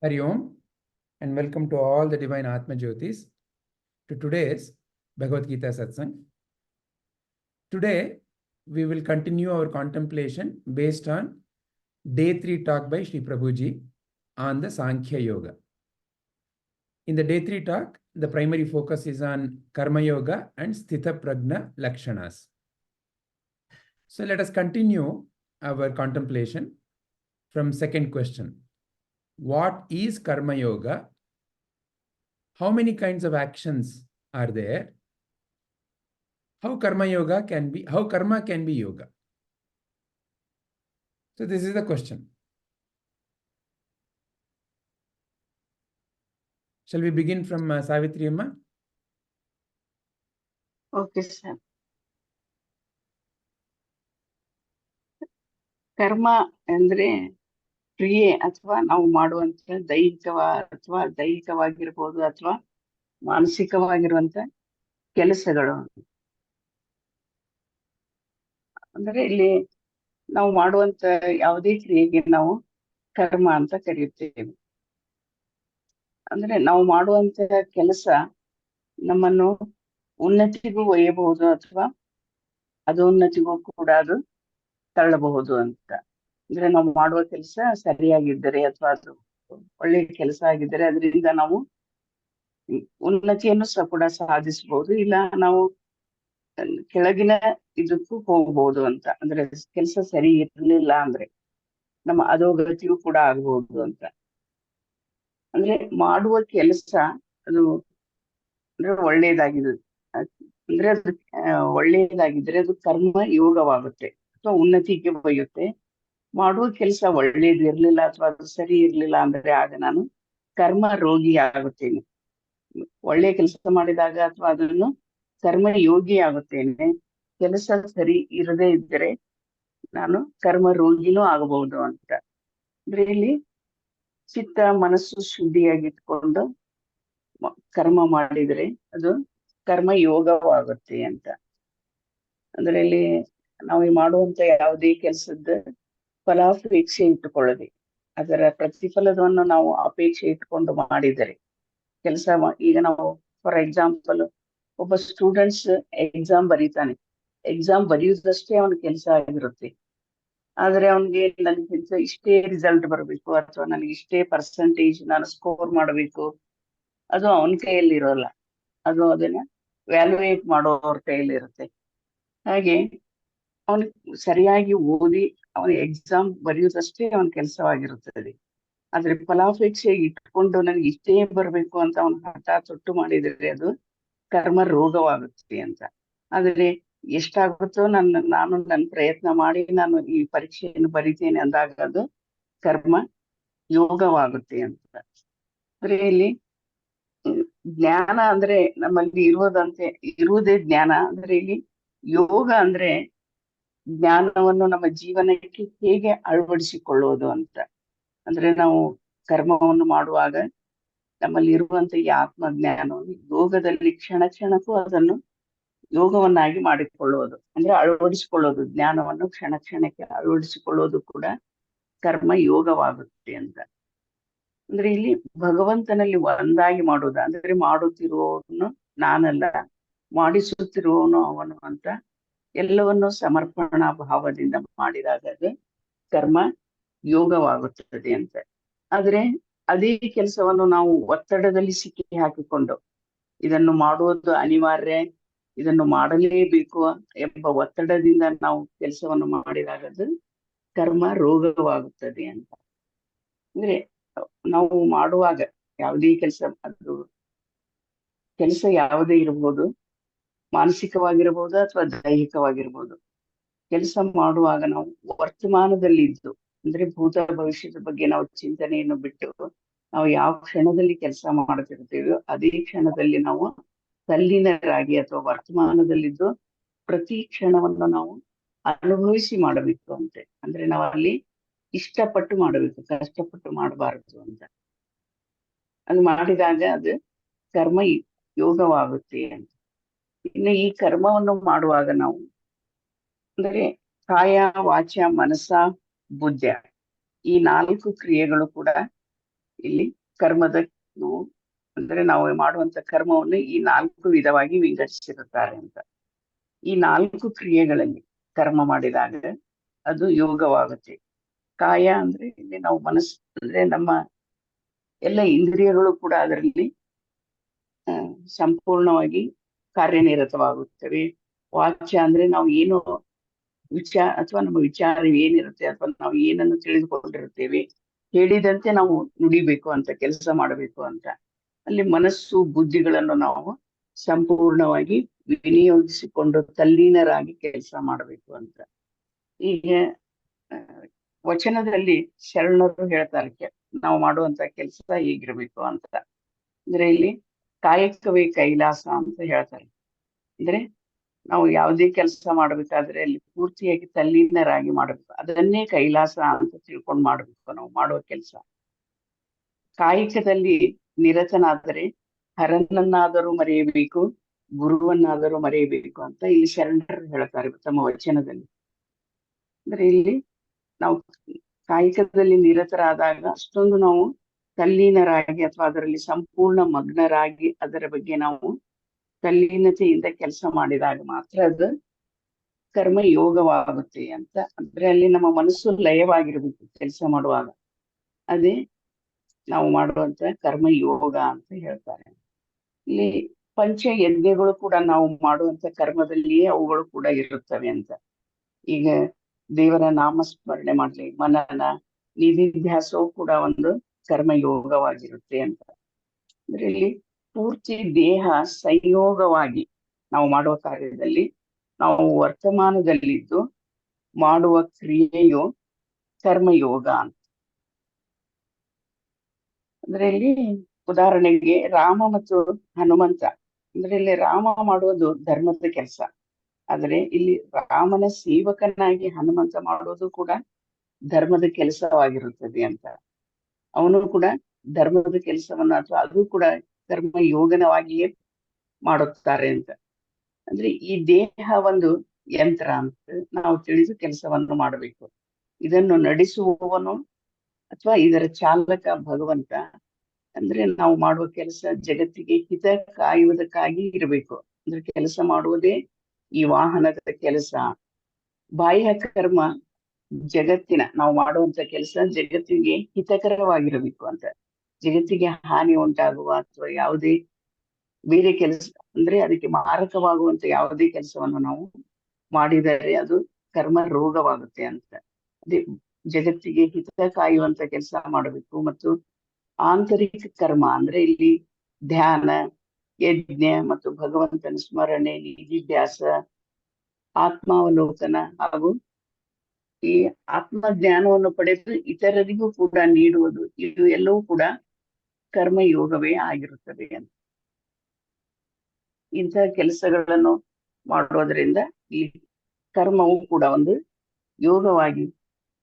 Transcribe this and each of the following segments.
Hari Om, and welcome to all the divine Atmajyotis to today's Bhagavadgita satsang. Today, we will continue our contemplation based on day 3 talk by sriprabhuji on the Sankhya Yoga. In the day 3 talk, the primary focus is on Karma Yoga and Sthita Prajna Lakshanas. So let us continue our contemplation from second question. What is Karma Yoga? How many kinds of actions are there? How karma can be yoga? So this is the question. Shall we begin from Savitri Amma? Okay, sir. ಕರ್ಮ ಅಂದ್ರೆ ಕ್ರಿಯೆ ಅಥವಾ ನಾವು ಮಾಡುವಂತ ದೈಹಿಕವಾಗಿರ್ಬೋದು ಅಥವಾ ಮಾನಸಿಕವಾಗಿರುವಂತ ಕೆಲಸಗಳು. ಅಂದ್ರೆ ಇಲ್ಲಿ ನಾವು ಮಾಡುವಂತ ಯಾವುದೇ ಕ್ರಿಯೆಗೆ ನಾವು ಕರ್ಮ ಅಂತ ಕರೆಯುತ್ತೇವೆ. ಅಂದ್ರೆ ನಾವು ಮಾಡುವಂತ ಕೆಲಸ ನಮ್ಮನ್ನು ಉನ್ನತಿಗೂ ಒಯ್ಯಬಹುದು ಅಥವಾ ಅಧೋನ್ನತಿಗೂ ಕೂಡ ಅದು ತಳ್ಳಬಹುದು ಅಂತ. ಅಂದ್ರೆ ನಾವು ಮಾಡುವ ಕೆಲಸ ಸರಿಯಾಗಿದ್ದರೆ ಅಥವಾ ಅದು ಒಳ್ಳೆ ಕೆಲಸ ಆಗಿದ್ದರೆ ಅದರಿಂದ ನಾವು ಉನ್ನತಿಯನ್ನು ಸಹ ಕೂಡ ಸಾಧಿಸಬಹುದು, ಇಲ್ಲ ನಾವು ಕೆಳಗಿನ ಇದಕ್ಕೂ ಹೋಗ್ಬಹುದು ಅಂತ. ಅಂದ್ರೆ ಕೆಲಸ ಸರಿ ಇರ್ಲಿಲ್ಲ ಅಂದ್ರೆ ನಮ್ಮ ಅಧೋಗತಿಯೂ ಕೂಡ ಆಗ್ಬಹುದು ಅಂತ. ಅಂದ್ರೆ ಮಾಡುವ ಕೆಲಸ ಅದು ಅಂದ್ರೆ ಒಳ್ಳೇದಾಗಿದೆ ಅಂದ್ರೆ ಅದು ಒಳ್ಳೇದಾಗಿದ್ರೆ ಅದು ಕರ್ಮ ಯೋಗವಾಗುತ್ತೆ ಅಥವಾ ಉನ್ನತಿಗೆ ಒಯ್ಯುತ್ತೆ. ಮಾಡುವ ಕೆಲಸ ಒಳ್ಳೇದು ಇರ್ಲಿಲ್ಲ ಅಥವಾ ಅದು ಸರಿ ಇರ್ಲಿಲ್ಲ ಅಂದ್ರೆ ಆಗ ನಾನು ಕರ್ಮ ರೋಗಿ ಆಗುತ್ತೇನೆ. ಒಳ್ಳೆ ಕೆಲಸ ಮಾಡಿದಾಗ ಅಥವಾ ಅದನ್ನು ಕರ್ಮ ಯೋಗಿ ಆಗುತ್ತೇನೆ. ಕೆಲಸ ಸರಿ ಇರದೇ ಇದ್ದರೆ ನಾನು ಕರ್ಮ ರೋಗಿನೂ ಆಗಬಹುದು ಅಂತ. ಅಂದ್ರೆ ಇಲ್ಲಿ ಚಿತ್ತ ಮನಸ್ಸು ಶುದ್ಧಿಯಾಗಿಟ್ಕೊಂಡು ಕರ್ಮ ಮಾಡಿದ್ರೆ ಅದು ಕರ್ಮ ಯೋಗವಾಗುತ್ತೆ ಅಂತ. ಅಂದ್ರೆ ಇಲ್ಲಿ ನಾವು ಮಾಡುವಂತ ಯಾವುದೇ ಕೆಲಸದ ಫಲಾಪೇಕ್ಷೆ ಇಟ್ಟುಕೊಳ್ಳದೆ ಅದರ ಪ್ರತಿಫಲವನ್ನು ನಾವು ಅಪೇಕ್ಷೆ ಇಟ್ಕೊಂಡು ಮಾಡಿದರೆ ಕೆಲಸ ಈಗ ನಾವು ಫಾರ್ ಎಕ್ಸಾಂಪಲ್ ಒಬ್ಬ ಸ್ಟೂಡೆಂಟ್ಸ್ ಎಕ್ಸಾಮ್ ಬರೀತಾನೆ. ಎಕ್ಸಾಮ್ ಬರೆಯುವುದಷ್ಟೇ ಅವನ ಕೆಲಸ ಆಗಿರುತ್ತೆ. ಆದ್ರೆ ಅವನಿಗೆ ನನಗಿಂತ ಇಷ್ಟೇ ರಿಸಲ್ಟ್ ಬರಬೇಕು ಅಥವಾ ನನಗೆ ಇಷ್ಟೇ ಪರ್ಸೆಂಟೇಜ್ ನಾನು ಸ್ಕೋರ್ ಮಾಡಬೇಕು, ಅದು ಅವನ ಕೈಯಲ್ಲಿ ಇರೋಲ್ಲ. ಅದು ಅದನ್ನ ವ್ಯಾಲ್ಯೂಯೇಟ್ ಮಾಡೋವ್ರ ಕೈಯಲ್ಲಿ ಇರುತ್ತೆ. ಹಾಗೆ ಅವನು ಸರಿಯಾಗಿ ಓದಿ ಅವನ ಎಕ್ಸಾಮ್ ಬರೆಯುವುದಷ್ಟೇ ಅವನ ಕೆಲಸವಾಗಿರುತ್ತದೆ. ಆದ್ರೆ ಫಲಾಪೇಕ್ಷೆ ಇಟ್ಕೊಂಡು ನನಗೆ ಇಷ್ಟೇ ಬರ್ಬೇಕು ಅಂತ ಅವನು ಹಠ ತೊಟ್ಟು ಮಾಡಿದರೆ ಅದು ಕರ್ಮ ರೋಗವಾಗುತ್ತೆ ಅಂತ. ಆದ್ರೆ ಎಷ್ಟಾಗುತ್ತೋ ನಾನು ನನ್ನ ಪ್ರಯತ್ನ ಮಾಡಿ ನಾನು ಈ ಪರೀಕ್ಷೆಯನ್ನು ಬರಿತೇನೆ ಅಂದಾಗ ಅದು ಕರ್ಮ ಯೋಗವಾಗುತ್ತೆ ಅಂತ. ಅಂದ್ರೆ ಇಲ್ಲಿ ಜ್ಞಾನ ಅಂದ್ರೆ ನಮ್ಮಲ್ಲಿ ಇರುವುದೇ ಜ್ಞಾನ. ಅಂದ್ರೆ ಇಲ್ಲಿ ಯೋಗ ಅಂದ್ರೆ ಜ್ಞಾನವನ್ನು ನಮ್ಮ ಜೀವನಕ್ಕೆ ಹೇಗೆ ಅಳವಡಿಸಿಕೊಳ್ಳುವುದು ಅಂತ. ಅಂದ್ರೆ ನಾವು ಕರ್ಮವನ್ನು ಮಾಡುವಾಗ ನಮ್ಮಲ್ಲಿ ಇರುವಂತ ಈ ಆತ್ಮಜ್ಞಾನವನ್ನು ಯೋಗದಲ್ಲಿ ಕ್ಷಣ ಕ್ಷಣಕ್ಕೂ ಅದನ್ನು ಯೋಗವನ್ನಾಗಿ ಮಾಡಿಕೊಳ್ಳುವುದು, ಅಂದ್ರೆ ಅಳವಡಿಸಿಕೊಳ್ಳೋದು. ಜ್ಞಾನವನ್ನು ಕ್ಷಣ ಕ್ಷಣಕ್ಕೆ ಅಳವಡಿಸಿಕೊಳ್ಳೋದು ಕೂಡ ಕರ್ಮ ಯೋಗವಾಗುತ್ತೆ ಅಂತ. ಅಂದ್ರೆ ಇಲ್ಲಿ ಭಗವಂತನಲ್ಲಿ ಒಂದಾಗಿ ಮಾಡುವುದು, ಅಂದ್ರೆ ಮಾಡುತ್ತಿರುವವನು ನಾನಲ್ಲ, ಮಾಡಿಸುತ್ತಿರುವವನು ಅವನು ಅಂತ ಎಲ್ಲವನ್ನು ಸಮರ್ಪಣಾ ಭಾವದಿಂದ ಮಾಡಿದಾಗ ಅದು ಕರ್ಮ ಯೋಗವಾಗುತ್ತದೆ ಅಂತ. ಆದ್ರೆ ಅದೇ ಕೆಲಸವನ್ನು ನಾವು ಒತ್ತಡದಲ್ಲಿ ಸಿಕ್ಕಿ ಹಾಕಿಕೊಂಡು ಇದನ್ನು ಮಾಡುವುದು ಅನಿವಾರ್ಯ, ಇದನ್ನು ಮಾಡಲೇಬೇಕು ಎಂಬ ಒತ್ತಡದಿಂದ ನಾವು ಕೆಲಸವನ್ನು ಮಾಡಿದಾಗ ಅದು ಕರ್ಮ ರೋಗವಾಗುತ್ತದೆ ಅಂತ. ಅಂದ್ರೆ ನಾವು ಮಾಡುವಾಗ ಯಾವುದೇ ಕೆಲಸ, ಅದು ಕೆಲಸ ಯಾವುದೇ ಇರಬಹುದು, ಮಾನಸಿಕವಾಗಿರ್ಬೋದು ಅಥವಾ ದೈಹಿಕವಾಗಿರ್ಬೋದು. ಕೆಲಸ ಮಾಡುವಾಗ ನಾವು ವರ್ತಮಾನದಲ್ಲಿ ಇದ್ದು, ಅಂದ್ರೆ ಭೂತ ಭವಿಷ್ಯದ ಬಗ್ಗೆ ನಾವು ಚಿಂತನೆಯನ್ನು ಬಿಟ್ಟು ನಾವು ಯಾವ ಕ್ಷಣದಲ್ಲಿ ಕೆಲಸ ಮಾಡುತ್ತಿರ್ತೀವೋ ಅದೇ ಕ್ಷಣದಲ್ಲಿ ನಾವು ತಲ್ಲೀನರಾಗಿ ಅಥವಾ ವರ್ತಮಾನದಲ್ಲಿದ್ದು ಪ್ರತಿ ಕ್ಷಣವನ್ನು ನಾವು ಅನುಭವಿಸಿ ಮಾಡಬೇಕು ಅಂತೆ. ಅಂದ್ರೆ ನಾವು ಅಲ್ಲಿ ಇಷ್ಟಪಟ್ಟು ಮಾಡಬೇಕು, ಕಷ್ಟಪಟ್ಟು ಮಾಡಬಾರದು ಅಂತ. ಅದು ಮಾಡಿದಾಗ ಅದು ಕರ್ಮ ಯೋಗವಾಗುತ್ತೆ ಅಂತ. ಇನ್ನು ಈ ಕರ್ಮವನ್ನು ಮಾಡುವಾಗ ನಾವು ಅಂದರೆ ಕಾಯ ವಾಚ ಮನಸ ಬುದ್ಧ ಈ 4 ಕ್ರಿಯೆಗಳು ಕೂಡ ಇಲ್ಲಿ ಕರ್ಮದ ಅಂದ್ರೆ ನಾವು ಮಾಡುವಂತ ಕರ್ಮವನ್ನು ಈ 4 ವಿಧವಾಗಿ ವಿಂಗಡಿಸಿರುತ್ತಾರೆ ಅಂತ. ಈ 4 ಕ್ರಿಯೆಗಳಲ್ಲಿ ಕರ್ಮ ಮಾಡಿದಾಗ ಅದು ಯೋಗವಾಗುತ್ತೆ. ಕಾಯ ಅಂದ್ರೆ ಇಲ್ಲಿ ನಾವು ಮನಸ್ಸು ಅಂದ್ರೆ ನಮ್ಮ ಎಲ್ಲ ಇಂದ್ರಿಯಗಳು ಕೂಡ ಅದರಲ್ಲಿ ಸಂಪೂರ್ಣವಾಗಿ ಕಾರ್ಯನಿರತವಾಗುತ್ತವೆ. ವಾಚ್ಯ ಅಂದ್ರೆ ನಾವು ಏನು ಅಥವಾ ನಮ್ಮ ವಿಚಾರ ಏನಿರುತ್ತೆ ಅಥವಾ ನಾವು ಏನನ್ನು ತಿಳಿದುಕೊಂಡಿರುತ್ತೇವೆ ಹೇಳಿದಂತೆ ನಾವು ನುಡಿಬೇಕು ಅಂತ, ಕೆಲಸ ಮಾಡಬೇಕು ಅಂತ. ಅಲ್ಲಿ ಮನಸ್ಸು ಬುದ್ಧಿಗಳನ್ನು ನಾವು ಸಂಪೂರ್ಣವಾಗಿ ವಿನಿಯೋಗಿಸಿಕೊಂಡು ತಲ್ಲೀನರಾಗಿ ಕೆಲಸ ಮಾಡಬೇಕು ಅಂತ. ಈಗ ವಚನದಲ್ಲಿ ಶರಣರು ಹೇಳ್ತಾರೆ ನಾವು ಮಾಡುವಂತ ಕೆಲಸ ಹೇಗಿರ್ಬೇಕು ಅಂತ. ಅಂದ್ರೆ ಇಲ್ಲಿ ಕಾಯಕವೇ ಕೈಲಾಸ ಅಂತ ಹೇಳ್ತಾರೆ. ಅಂದ್ರೆ ನಾವು ಯಾವುದೇ ಕೆಲಸ ಮಾಡ್ಬೇಕಾದ್ರೆ ಅಲ್ಲಿ ಪೂರ್ತಿಯಾಗಿ ತಲ್ಲೀನರಾಗಿ ಮಾಡಬೇಕು. ಅದನ್ನೇ ಕೈಲಾಸ ಅಂತ ತಿಳ್ಕೊಂಡು ಮಾಡ್ಬೇಕು ನಾವು ಮಾಡುವ ಕೆಲಸ. ಕಾಯಕದಲ್ಲಿ ನಿರತನಾದರೆ ಹರನನ್ನಾದರೂ ಮರೆಯಬೇಕು, ಗುರುವನ್ನಾದರೂ ಮರೆಯಬೇಕು ಅಂತ ಇಲ್ಲಿ ಶರಣರು ಹೇಳ್ತಾರೆ ತಮ್ಮ ವಚನದಲ್ಲಿ. ಅಂದ್ರೆ ಇಲ್ಲಿ ನಾವು ಕಾಯಕದಲ್ಲಿ ನಿರತರಾದಾಗ ಅಷ್ಟೊಂದು ನಾವು ತಲ್ಲೀನರಾಗಿ ಅಥವಾ ಅದರಲ್ಲಿ ಸಂಪೂರ್ಣ ಮಗ್ನರಾಗಿ ಅದರ ಬಗ್ಗೆ ನಾವು ತಲ್ಲೀನತೆಯಿಂದ ಕೆಲಸ ಮಾಡಿದಾಗ ಮಾತ್ರ ಅದು ಕರ್ಮ ಯೋಗವಾಗುತ್ತೆ ಅಂತ. ಅಂದ್ರೆ ಅಲ್ಲಿ ನಮ್ಮ ಮನಸ್ಸು ಲಯವಾಗಿರ್ಬೇಕು ಕೆಲಸ ಮಾಡುವಾಗ. ಅದೇ ನಾವು ಮಾಡುವಂತ ಕರ್ಮ ಯೋಗ ಅಂತ ಹೇಳ್ತಾರೆ. ಇಲ್ಲಿ ಪಂಚ ಯಜ್ಞಗಳು ಕೂಡ ನಾವು ಮಾಡುವಂತ ಕರ್ಮದಲ್ಲಿಯೇ ಅವುಗಳು ಕೂಡ ಇರುತ್ತವೆ ಅಂತ. ಈಗ ದೇವರ ನಾಮಸ್ಮರಣೆ ಮಾಡ್ಲಿ, ಮನನ, ನಿಧಿಧ್ಯಾಸವು ಕೂಡ ಒಂದು ಕರ್ಮ ಯೋಗವಾಗಿರುತ್ತೆ ಅಂತ. ಅಂದ್ರೆ ಇಲ್ಲಿ ಪೂರ್ತಿ ದೇಹ ಸಂಯೋಗವಾಗಿ ನಾವು ಮಾಡುವ ಕಾರ್ಯದಲ್ಲಿ ನಾವು ವರ್ತಮಾನದಲ್ಲಿದ್ದು ಮಾಡುವ ಕ್ರಿಯೆಯು ಕರ್ಮಯೋಗ ಅಂತ. ಅಂದ್ರೆ ಇಲ್ಲಿ ಉದಾಹರಣೆಗೆ ರಾಮ ಮತ್ತು ಹನುಮಂತ. ಅಂದ್ರೆ ಇಲ್ಲಿ ರಾಮ ಮಾಡುವುದು ಧರ್ಮದ ಕೆಲಸ, ಆದ್ರೆ ಇಲ್ಲಿ ರಾಮನ ಸೇವಕನಾಗಿ ಹನುಮಂತ ಮಾಡುವುದು ಕೂಡ ಧರ್ಮದ ಕೆಲಸವಾಗಿರುತ್ತದೆ ಅಂತ. ಅವನು ಕೂಡ ಧರ್ಮದ ಕೆಲಸವನ್ನು ಅಥವಾ ಅದು ಕೂಡ ಕರ್ಮ ಯೋಗನವಾಗಿಯೇ ಮಾಡುತ್ತಾರೆ ಅಂತ. ಅಂದ್ರೆ ಈ ದೇಹ ಒಂದು ಯಂತ್ರ ಅಂತ ನಾವು ತಿಳಿದು ಕೆಲಸವನ್ನು ಮಾಡಬೇಕು. ಇದನ್ನು ನಡೆಸುವವನು ಅಥವಾ ಇದರ ಚಾಲಕ ಭಗವಂತ. ಅಂದ್ರೆ ನಾವು ಮಾಡುವ ಕೆಲಸ ಜಗತ್ತಿಗೆ ಹಿತ ಕಾಯುವುದಕ್ಕಾಗಿ ಇರಬೇಕು. ಅಂದ್ರೆ ಕೆಲಸ ಮಾಡುವುದೇ ಈ ವಾಹನದ ಕೆಲಸ. ಬಾಹ್ಯ ಕರ್ಮ ಜಗತ್ತಿನ ನಾವು ಮಾಡುವಂತ ಕೆಲಸ ಜಗತ್ತಿಗೆ ಹಿತಕರವಾಗಿರಬೇಕು ಅಂತ. ಜಗತ್ತಿಗೆ ಹಾನಿ ಉಂಟಾಗುವ ಅಥವಾ ಯಾವುದೇ ಬೇರೆ ಕೆಲಸ ಅಂದ್ರೆ ಅದಕ್ಕೆ ಮಾರಕವಾಗುವಂತ ಯಾವುದೇ ಕೆಲಸವನ್ನು ನಾವು ಮಾಡಿದರೆ ಅದು ಕರ್ಮ ರೋಗವಾಗುತ್ತೆ ಅಂತ. ಅದೇ ಜಗತ್ತಿಗೆ ಹಿತ ಕಾಯುವಂತ ಕೆಲಸ ಮಾಡಬೇಕು. ಮತ್ತು ಆಂತರಿಕ ಕರ್ಮ ಅಂದ್ರೆ ಇಲ್ಲಿ ಧ್ಯಾನ, ಯಜ್ಞ ಮತ್ತು ಭಗವಂತನ ಸ್ಮರಣೆ, ನಿಧಿಧ್ಯಾಸ, ಆತ್ಮಾವಲೋಕನ ಹಾಗೂ ಈ ಆತ್ಮಜ್ಞಾನವನ್ನು ಪಡೆದು ಇತರರಿಗೂ ಕೂಡ ನೀಡುವುದು, ಇದು ಎಲ್ಲವೂ ಕೂಡ ಕರ್ಮಯೋಗವೇ ಆಗಿರುತ್ತದೆ ಅಂತ. ಇಂತಹ ಕೆಲಸಗಳನ್ನು ಮಾಡೋದ್ರಿಂದ ಈ ಕರ್ಮವು ಕೂಡ ಒಂದು ಯೋಗವಾಗಿ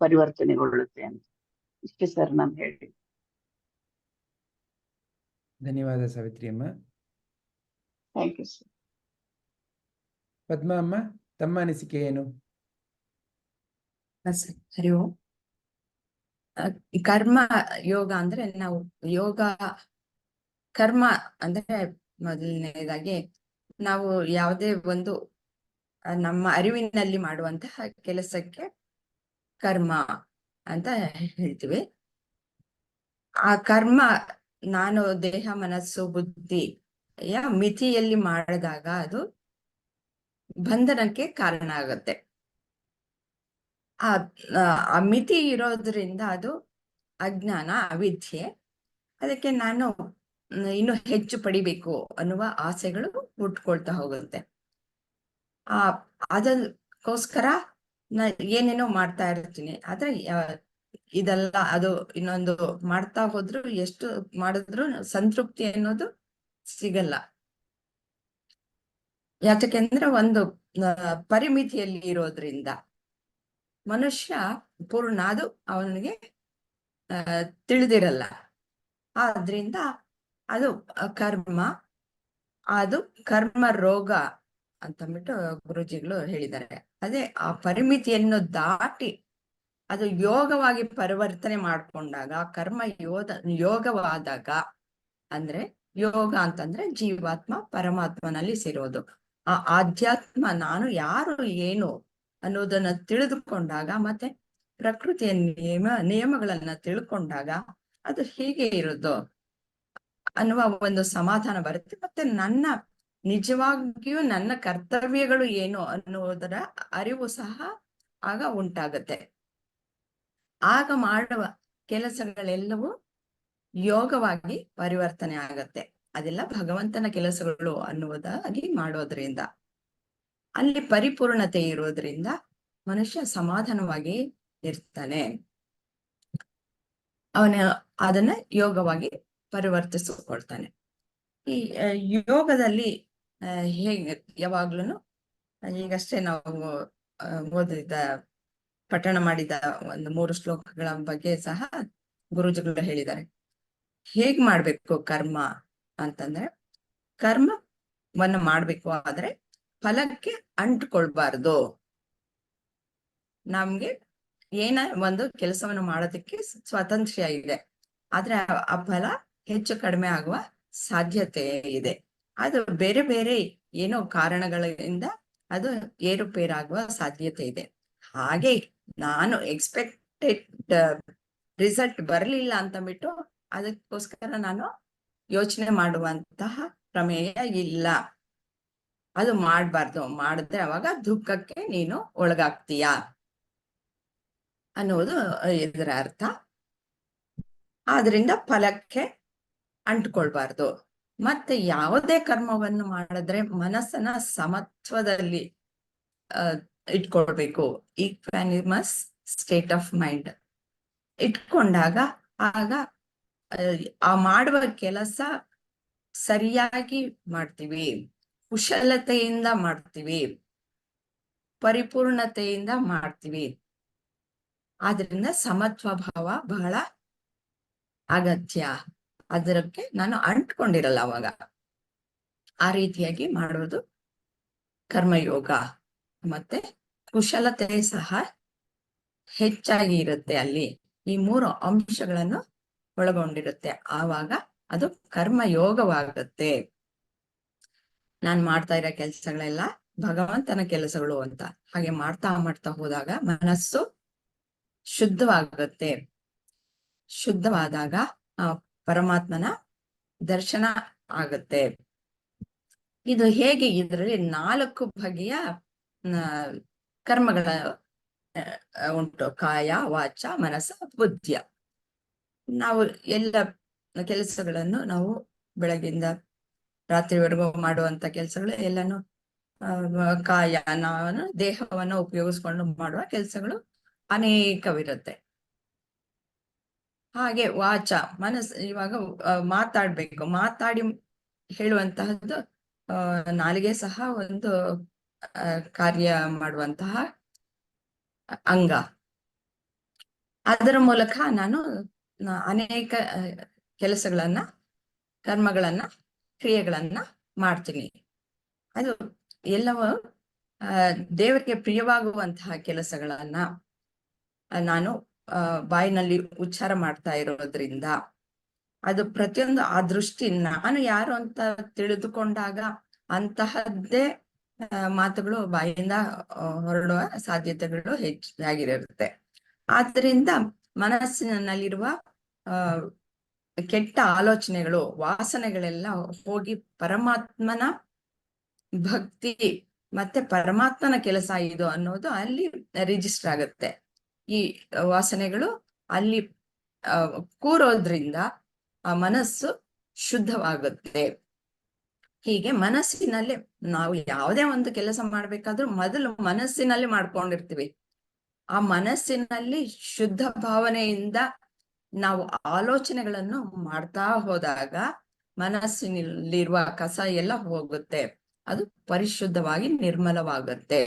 ಪರಿವರ್ತನೆಗೊಳ್ಳುತ್ತೆ ಅಂತ. ಇಷ್ಟೇ ಸರ್ ನಾನು ಹೇಳಿ. ಧನ್ಯವಾದ ಸಾವಿತ್ರಿ ಅಮ್ಮ. Thank you sir. ಪದ್ಮ ಅಮ್ಮ, ತಮ್ಮ ಅನಿಸಿಕೆ ಏನು? ಹರಿ ಓಂ. ಕರ್ಮ ಯೋಗ ಅಂದ್ರೆ ನಾವು ಯೋಗ ಕರ್ಮ ಅಂದ್ರೆ ಮೊದಲನೇದಾಗಿ ನಾವು ಯಾವುದೇ ಒಂದು ನಮ್ಮ ಅರಿವಿನಲ್ಲಿ ಮಾಡುವಂತಹ ಕೆಲಸಕ್ಕೆ ಕರ್ಮ ಅಂತ ಹೇಳ್ತೀವಿ. ಆ ಕರ್ಮ ನಾನು ದೇಹ, ಮನಸ್ಸು, ಬುದ್ಧಿ ಮಿತಿಯಲ್ಲಿ ಮಾಡಿದಾಗ ಅದು ಬಂಧನಕ್ಕೆ ಕಾರಣ ಆಗುತ್ತೆ. ಆ ಮಿತಿ ಇರೋದ್ರಿಂದ ಅದು ಅಜ್ಞಾನ, ಅವಿದ್ಯೆ. ಅದಕ್ಕೆ ನಾನು ಇನ್ನು ಹೆಚ್ಚು ಪಡಿಬೇಕು ಅನ್ನುವ ಆಸೆಗಳು ಹುಟ್ಕೊಳ್ತಾ ಹೋಗುತ್ತೆ. ಅದಕ್ಕೋಸ್ಕರ ಏನೇನೋ ಮಾಡ್ತಾ ಇರ್ತೀನಿ. ಆದ್ರೆ ಇದೆಲ್ಲ ಅದು ಇನ್ನೊಂದು ಮಾಡ್ತಾ ಹೋದ್ರು ಎಷ್ಟು ಮಾಡಿದ್ರು ಸಂತೃಪ್ತಿ ಅನ್ನೋದು ಸಿಗಲ್ಲ. ಯಾಕೆಂದ್ರೆ ಒಂದು ಪರಿಮಿತಿಯಲ್ಲಿ ಇರೋದ್ರಿಂದ ಮನುಷ್ಯ ಪೂರ್ಣ ಅದು ಅವನಿಗೆ ತಿಳಿದಿರಲ್ಲ. ಆದ್ರಿಂದ ಅದು ಕರ್ಮ, ಅದು ಕರ್ಮ ರೋಗ ಅಂತಂದ್ಬಿಟ್ಟು ಗುರುಜಿಗಳು ಹೇಳಿದ್ದಾರೆ. ಅದೇ ಆ ಪರಿಮಿತಿಯನ್ನು ದಾಟಿ ಅದು ಯೋಗವಾಗಿ ಪರಿವರ್ತನೆ ಮಾಡಿಕೊಂಡಾಗ, ಕರ್ಮ ಯೋಗವಾದಾಗ, ಅಂದ್ರೆ ಯೋಗ ಅಂತಂದ್ರೆ ಜೀವಾತ್ಮ ಪರಮಾತ್ಮನಲ್ಲಿ ಸೇರೋದು. ಆ ಆಧ್ಯಾತ್ಮ ನಾನು ಯಾರು ಏನು ಅನ್ನೋದನ್ನ ತಿಳಿದುಕೊಂಡಾಗ, ಮತ್ತೆ ಪ್ರಕೃತಿಯ ನಿಯಮಗಳನ್ನ ತಿಳ್ಕೊಂಡಾಗ ಅದು ಹೀಗೆ ಇರೋದು ಅನ್ನುವ ಒಂದು ಸಮಾಧಾನ ಬರುತ್ತೆ. ಮತ್ತೆ ನನ್ನ ನಿಜವಾಗಿಯೂ ನನ್ನ ಕರ್ತವ್ಯಗಳು ಏನು ಅನ್ನುವುದರ ಅರಿವು ಸಹ ಆಗ ಉಂಟಾಗತ್ತೆ. ಆಗ ಮಾಡುವ ಕೆಲಸಗಳೆಲ್ಲವೂ ಯೋಗವಾಗಿ ಪರಿವರ್ತನೆ ಆಗತ್ತೆ. ಅದೆಲ್ಲ ಭಗವಂತನ ಕೆಲಸಗಳು ಅನ್ನುವುದಾಗಿ ಮಾಡೋದ್ರಿಂದ ಅಲ್ಲಿ ಪರಿಪೂರ್ಣತೆ ಇರೋದ್ರಿಂದ ಮನುಷ್ಯ ಸಮಾಧಾನವಾಗಿ ಇರ್ತಾನೆ. ಅವನ ಅದನ್ನ ಯೋಗವಾಗಿ ಪರಿವರ್ತಿಸಿಕೊಳ್ತಾನೆ. ಈ ಯೋಗದಲ್ಲಿ ಹೇಗೆ ಯಾವಾಗ್ಲೂ ಈಗಷ್ಟೇ ನಾವು ಓದಿದ ಪಠಣ ಮಾಡಿದ ಒಂದು 3 ಶ್ಲೋಕಗಳ ಬಗ್ಗೆ ಸಹ ಗುರುಜಿಗಳು ಹೇಳಿದ್ದಾರೆ. ಹೇಗ್ ಮಾಡ್ಬೇಕು ಕರ್ಮ ಅಂತಂದ್ರೆ, ಕರ್ಮವನ್ನ ಮಾಡ್ಬೇಕು ಆದ್ರೆ ಫಲಕ್ಕೆ ಅಂಟ್ಕೊಳ್ಬಾರ್ದು. ನಮ್ಗೆ ಏನ ಒಂದು ಕೆಲಸವನ್ನು ಮಾಡೋದಕ್ಕೆ ಸ್ವಾತಂತ್ರ್ಯ ಇದೆ, ಆದ್ರೆ ಆ ಫಲ ಹೆಚ್ಚು ಕಡಿಮೆ ಆಗುವ ಸಾಧ್ಯತೆ ಇದೆ. ಅದು ಬೇರೆ ಬೇರೆ ಏನೋ ಕಾರಣಗಳಿಂದ ಅದು ಏರುಪೇರಾಗುವ ಸಾಧ್ಯತೆ ಇದೆ. ಹಾಗೆ ನಾನು ಎಕ್ಸ್ಪೆಕ್ಟೆಡ್ ರಿಸಲ್ಟ್ ಬರಲಿಲ್ಲ ಅಂತ ಬಿಟ್ಟು ಅದಕ್ಕೋಸ್ಕರ ನಾನು ಯೋಚನೆ ಮಾಡುವಂತಹ ಪ್ರಮೇಯ ಇಲ್ಲ. ಅದು ಮಾಡಬಾರ್ದು. ಮಾಡಿದ್ರೆ ಅವಾಗ ದುಃಖಕ್ಕೆ ನೀನು ಒಳಗಾಗ್ತೀಯ ಅನ್ನುವುದು ಇದರ ಅರ್ಥ. ಆದ್ರಿಂದ ಫಲಕ್ಕೆ ಅಂಟ್ಕೊಳ್ಬಾರ್ದು. ಮತ್ತೆ ಯಾವುದೇ ಕರ್ಮವನ್ನು ಮಾಡಿದ್ರೆ ಮನಸ್ಸನ್ನ ಸಮತ್ವದಲ್ಲಿ ಇಟ್ಕೊಳ್ಬೇಕು. ಈಕ್ವಾನಿಮಸ್ ಸ್ಟೇಟ್ ಆಫ್ ಮೈಂಡ್ ಇಟ್ಕೊಂಡಾಗ ಆಗ ಆ ಮಾಡುವ ಕೆಲಸ ಸರಿಯಾಗಿ ಮಾಡ್ತೀವಿ, ಕುಶಲತೆಯಿಂದ ಮಾಡ್ತೀವಿ, ಪರಿಪೂರ್ಣತೆಯಿಂದ ಮಾಡ್ತೀವಿ. ಆದ್ರಿಂದ ಸಮತ್ವ ಭಾವ ಬಹಳ ಅಗತ್ಯ. ಅದಕ್ಕೆ ನಾನು ಅಂಟ್ಕೊಂಡಿರಲ್ಲ ಅವಾಗ. ಆ ರೀತಿಯಾಗಿ ಮಾಡೋದು ಕರ್ಮಯೋಗ. ಮತ್ತೆ ಕುಶಲತೆ ಸಹ ಹೆಚ್ಚಾಗಿ ಇರುತ್ತೆ ಅಲ್ಲಿ. ಈ 3 ಅಂಶಗಳನ್ನು ಒಳಗೊಂಡಿರುತ್ತೆ. ಆವಾಗ ಅದು ಕರ್ಮಯೋಗವಾಗುತ್ತೆ. ನಾನು ಮಾಡ್ತಾ ಇರೋ ಕೆಲಸಗಳೆಲ್ಲ ಭಗವಂತನ ಕೆಲಸಗಳು ಅಂತ ಹಾಗೆ ಮಾಡ್ತಾ ಮಾಡ್ತಾ ಹೋದಾಗ ಮನಸ್ಸು ಶುದ್ಧವಾಗುತ್ತೆ. ಶುದ್ಧವಾದಾಗ ಪರಮಾತ್ಮನ ದರ್ಶನ ಆಗುತ್ತೆ. ಇದು ಹೇಗೆ? ಇದರಲ್ಲಿ 4 ಬಗೆಯ ಕರ್ಮಗಳ ಉಂಟು: ಕಾಯ, ವಾಚ, ಮನಸ್ಸ, ಬುದ್ಧಿಯ. ನಾವು ಎಲ್ಲ ಕೆಲಸಗಳನ್ನು ನಾವು ಬೆಳಗಿಂದ ರಾತ್ರಿವರೆಗೂ ಮಾಡುವಂತ ಕೆಲಸಗಳು ಎಲ್ಲಾನು ಕಾಯ, ನಾವು ದೇಹವನ್ನು ಉಪಯೋಗಿಸ್ಕೊಂಡು ಮಾಡುವ ಕೆಲಸಗಳು ಅನೇಕವಿರುತ್ತೆ. ಹಾಗೆ ವಾಚ, ಮನಸ್ಸು ಇವಾಗ ಮಾತಾಡ್ಬೇಕು, ಮಾತಾಡಿ ಹೇಳುವಂತಹದ್ದು ನಾಲಿಗೆ ಸಹ ಒಂದು ಕಾರ್ಯ ಮಾಡುವಂತಹ ಅಂಗ. ಅದರ ಮೂಲಕ ನಾನು ಅನೇಕ ಕೆಲಸಗಳನ್ನ, ಕರ್ಮಗಳನ್ನ, ಕ್ರಿಯೆಗಳನ್ನ ಮಾಡ್ತೀನಿ. ಅದು ಎಲ್ಲವೂ ದೇವರಿಗೆ ಪ್ರಿಯವಾಗುವಂತಹ ಕೆಲಸಗಳನ್ನ ನಾನು ಬಾಯಿನಲ್ಲಿ ಉಚ್ಚಾರ ಮಾಡ್ತಾ ಇರೋದ್ರಿಂದ ಅದು ಪ್ರತಿಯೊಂದು ಆ ದೃಷ್ಟಿ ನಾನು ಯಾರು ಅಂತ ತಿಳಿದುಕೊಂಡಾಗ ಅಂತಹದ್ದೇ ಮಾತುಗಳು ಬಾಯಿಂದ ಹೊರಡುವ ಸಾಧ್ಯತೆಗಳು ಹೆಚ್ಚಾಗಿರುತ್ತೆ. ಆದ್ರಿಂದ ಮನಸ್ಸಿನಲ್ಲಿರುವ ಕೆಟ್ಟ ಆಲೋಚನೆಗಳು, ವಾಸನೆಗಳೆಲ್ಲ ಹೋಗಿ ಪರಮಾತ್ಮನ ಭಕ್ತಿ ಮತ್ತೆ ಪರಮಾತ್ಮನ ಕೆಲಸ ಇದು ಅನ್ನೋದು ಅಲ್ಲಿ ರಿಜಿಸ್ಟರ್ ಆಗುತ್ತೆ. ಈ ವಾಸನೆಗಳು ಅಲ್ಲಿ ಕೂರೋದ್ರಿಂದ ಆ ಮನಸ್ಸು ಶುದ್ಧವಾಗುತ್ತೆ. ಹೀಗೆ ಮನಸ್ಸಿನಲ್ಲಿ ನಾವು ಯಾವುದೇ ಒಂದು ಕೆಲಸ ಮಾಡ್ಬೇಕಾದ್ರೂ ಮೊದಲು ಮನಸ್ಸಿನಲ್ಲಿ ಮಾಡ್ಕೊಂಡಿರ್ತೀವಿ. ಆ ಮನಸ್ಸಿನಲ್ಲಿ ಶುದ್ಧ ಭಾವನೆಯಿಂದ ನಾವು ಆಲೋಚನೆಗಳನ್ನು ಮಾಡ್ತಾ ಹೋದಾಗ ಮನಸ್ಸಿನಲ್ಲಿರುವ ಕಸ ಎಲ್ಲ ಹೋಗುತ್ತೆ. ಅದು ಪರಿಶುದ್ಧವಾಗಿ ನಿರ್ಮಲವಾಗುತ್ತೆ.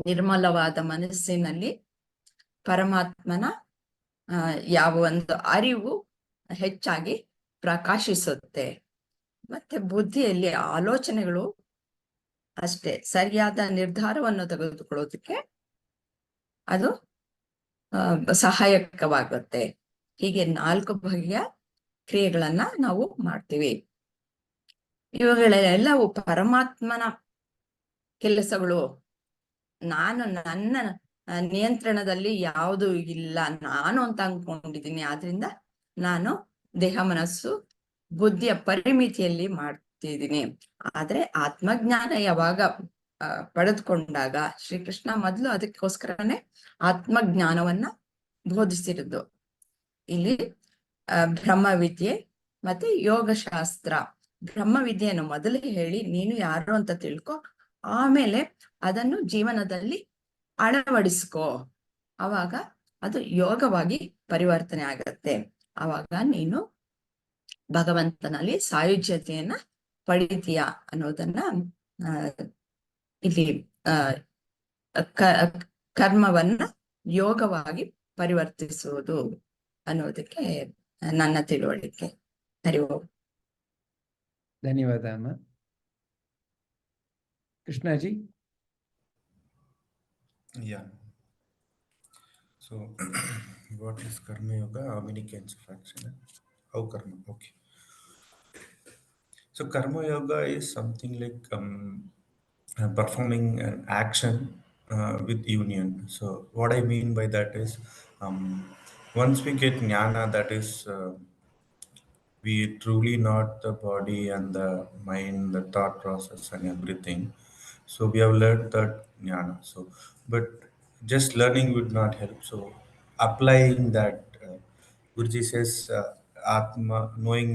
ನಿರ್ಮಲವಾದ ಮನಸ್ಸಿನಲ್ಲಿ ಪರಮಾತ್ಮನ ಯಾವ ಒಂದು ಅರಿವು ಹೆಚ್ಚಾಗಿ ಪ್ರಕಾಶಿಸುತ್ತೆ. ಮತ್ತೆ ಬುದ್ಧಿಯಲ್ಲಿ ಆಲೋಚನೆಗಳು ಅಷ್ಟೇ ಸರಿಯಾದ ನಿರ್ಧಾರವನ್ನು ತೆಗೆದುಕೊಳ್ಳೋದಕ್ಕೆ ಅದು ಸಹಾಯಕವಾಗುತ್ತೆ. ಹೀಗೆ 4 ಬಗೆಯ ಕ್ರಿಯೆಗಳನ್ನ ನಾವು ಮಾಡ್ತೀವಿ. ಇವುಗಳೆಲ್ಲವೂ ಪರಮಾತ್ಮನ ಕೆಲಸಗಳು. ನಾನು ನನ್ನ ನಿಯಂತ್ರಣದಲ್ಲಿ ಯಾವುದು ಇಲ್ಲ, ನಾನು ಅಂತ ಅನ್ಕೊಂಡಿದ್ದೀನಿ. ಆದ್ರಿಂದ ನಾನು ದೇಹ ಮನಸ್ಸು ಬುದ್ಧಿಯ ಪರಿಮಿತಿಯಲ್ಲಿ ಮಾಡ್ತಿದ್ದೀನಿ. ಆದ್ರೆ ಆತ್ಮಜ್ಞಾನ ಯಾವಾಗ ಪಡೆದುಕೊಂಡಾಗ ಶ್ರೀಕೃಷ್ಣ ಮೊದಲು ಅದಕ್ಕೋಸ್ಕರನೇ ಆತ್ಮಜ್ಞಾನವನ್ನ ಬೋಧಿಸಿರೋದು. ಇಲ್ಲಿ ಬ್ರಹ್ಮವಿದ್ಯೆ ಮತ್ತೆ ಯೋಗಶಾಸ್ತ್ರ. ಬ್ರಹ್ಮವಿದ್ಯೆಯನ್ನು ಮೊದಲೇ ಹೇಳಿ ನೀನು ಯಾರು ಅಂತ ತಿಳ್ಕೊ, ಆಮೇಲೆ ಅದನ್ನು ಜೀವನದಲ್ಲಿ ಅಳವಡಿಸ್ಕೋ. ಆವಾಗ ಅದು ಯೋಗವಾಗಿ ಪರಿವರ್ತನೆ ಆಗತ್ತೆ. ಆವಾಗ ನೀನು ಭಗವಂತನಲ್ಲಿ ಸಾಯುಜ್ಯತೆಯನ್ನ ಪಡಿತೀಯ ಅನ್ನೋದನ್ನ ಇಲ್ಲಿ ಕರ್ಮವನ್ನ ಯೋಗವಾಗಿ ಪರಿವರ್ತಿಸುವುದು ಅನ್ನೋದಕ್ಕೆ ನನ್ನ ತಿಳುವಳಿಕೆ. ಹರಿ ಓಂ. ಧನ್ಯವಾದ ಅಮ್ಮ. Krishnaji. Yeah. So, what is Karma Yoga? How many kinds of action? How Karma? Okay. So, Karma Yoga is something like performing an action with union. So, what I mean by that is, once we get jnana, that is, we truly not the body and the mind, the thought process, and everything. So we have learned that jnana. So, but just learning would not help. So applying that, Guruji says, Atma, knowing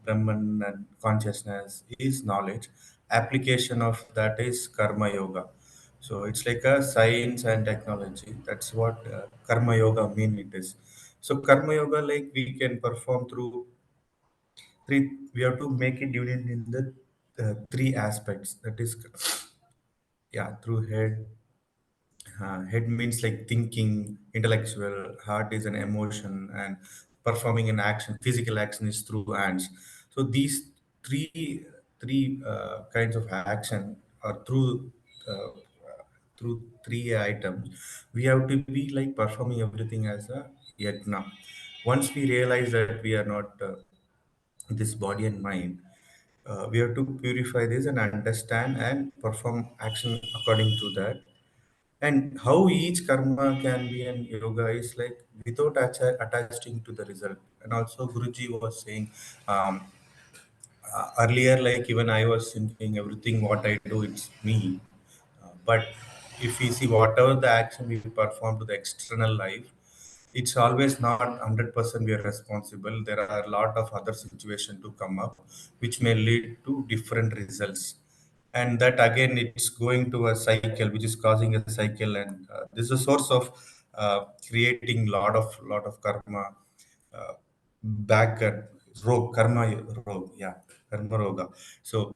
Brahman and consciousness is knowledge. Application of that is Karma Yoga. So it's like a science and technology. That's what Karma Yoga mean it is. So Karma Yoga, like we can perform through three. We have to make it union in the three aspects. That is, yeah, through head. Head means like thinking, intellectual. Heart is an emotion, and performing an action, physical action is through hands. So these three kinds of action are through three items. We have to be like performing everything as a yajna. Once we realize that we are not this body and mind, we have to purify this and understand and perform action according to that. And how each karma can be an yoga is like without attaching to the result. And also Guruji was saying, earlier, like even I was thinking everything what I do, it's me. But if we see whatever the action we perform to the external life, it's always not 100% we are responsible. There are a lot of other situations to come up which may lead to different results. And that again, it's going to a cycle which is causing a cycle. And this is a source of creating lot of karma, uh, back at karma roga, yeah, karma roga. So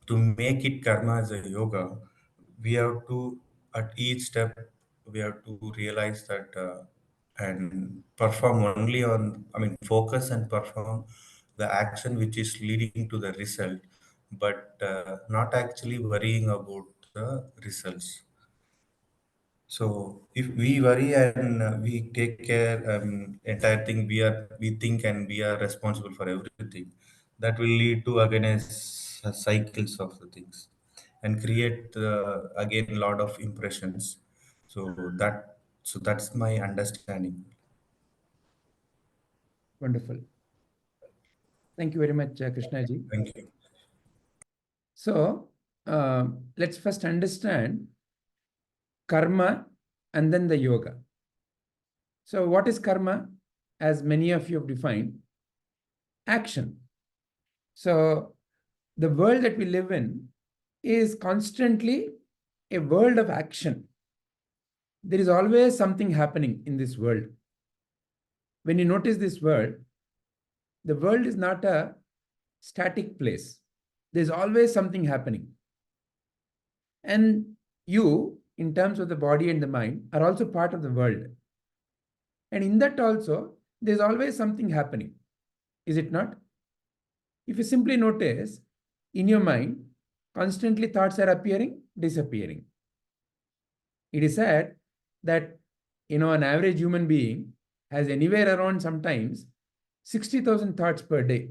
to make it karma as a yoga, we have to, at each step, we have to realize that and perform only on, I mean, focus and perform the action which is leading to the result, but not actually worrying about the results. So if we worry and we take care entire thing, we think and we are responsible for everything. That will lead to again cycles of the things and create again a lot of impressions. So that's my understanding. Wonderful. Thank you very much, Krishnaji. Thank you. So let's first understand karma and then the yoga. So what is karma? As many of you have defined, action. So the world that we live in is constantly a world of action. There is always something happening in this world. When you notice this world, the world is not a static place. There's always something happening. And you, in terms of the body and the mind, are also part of the world. And in that also, there's always something happening. Is it not? If you simply notice, in your mind, constantly thoughts are appearing, disappearing. It is said that an average human being has anywhere around sometimes 60,000 thoughts per day.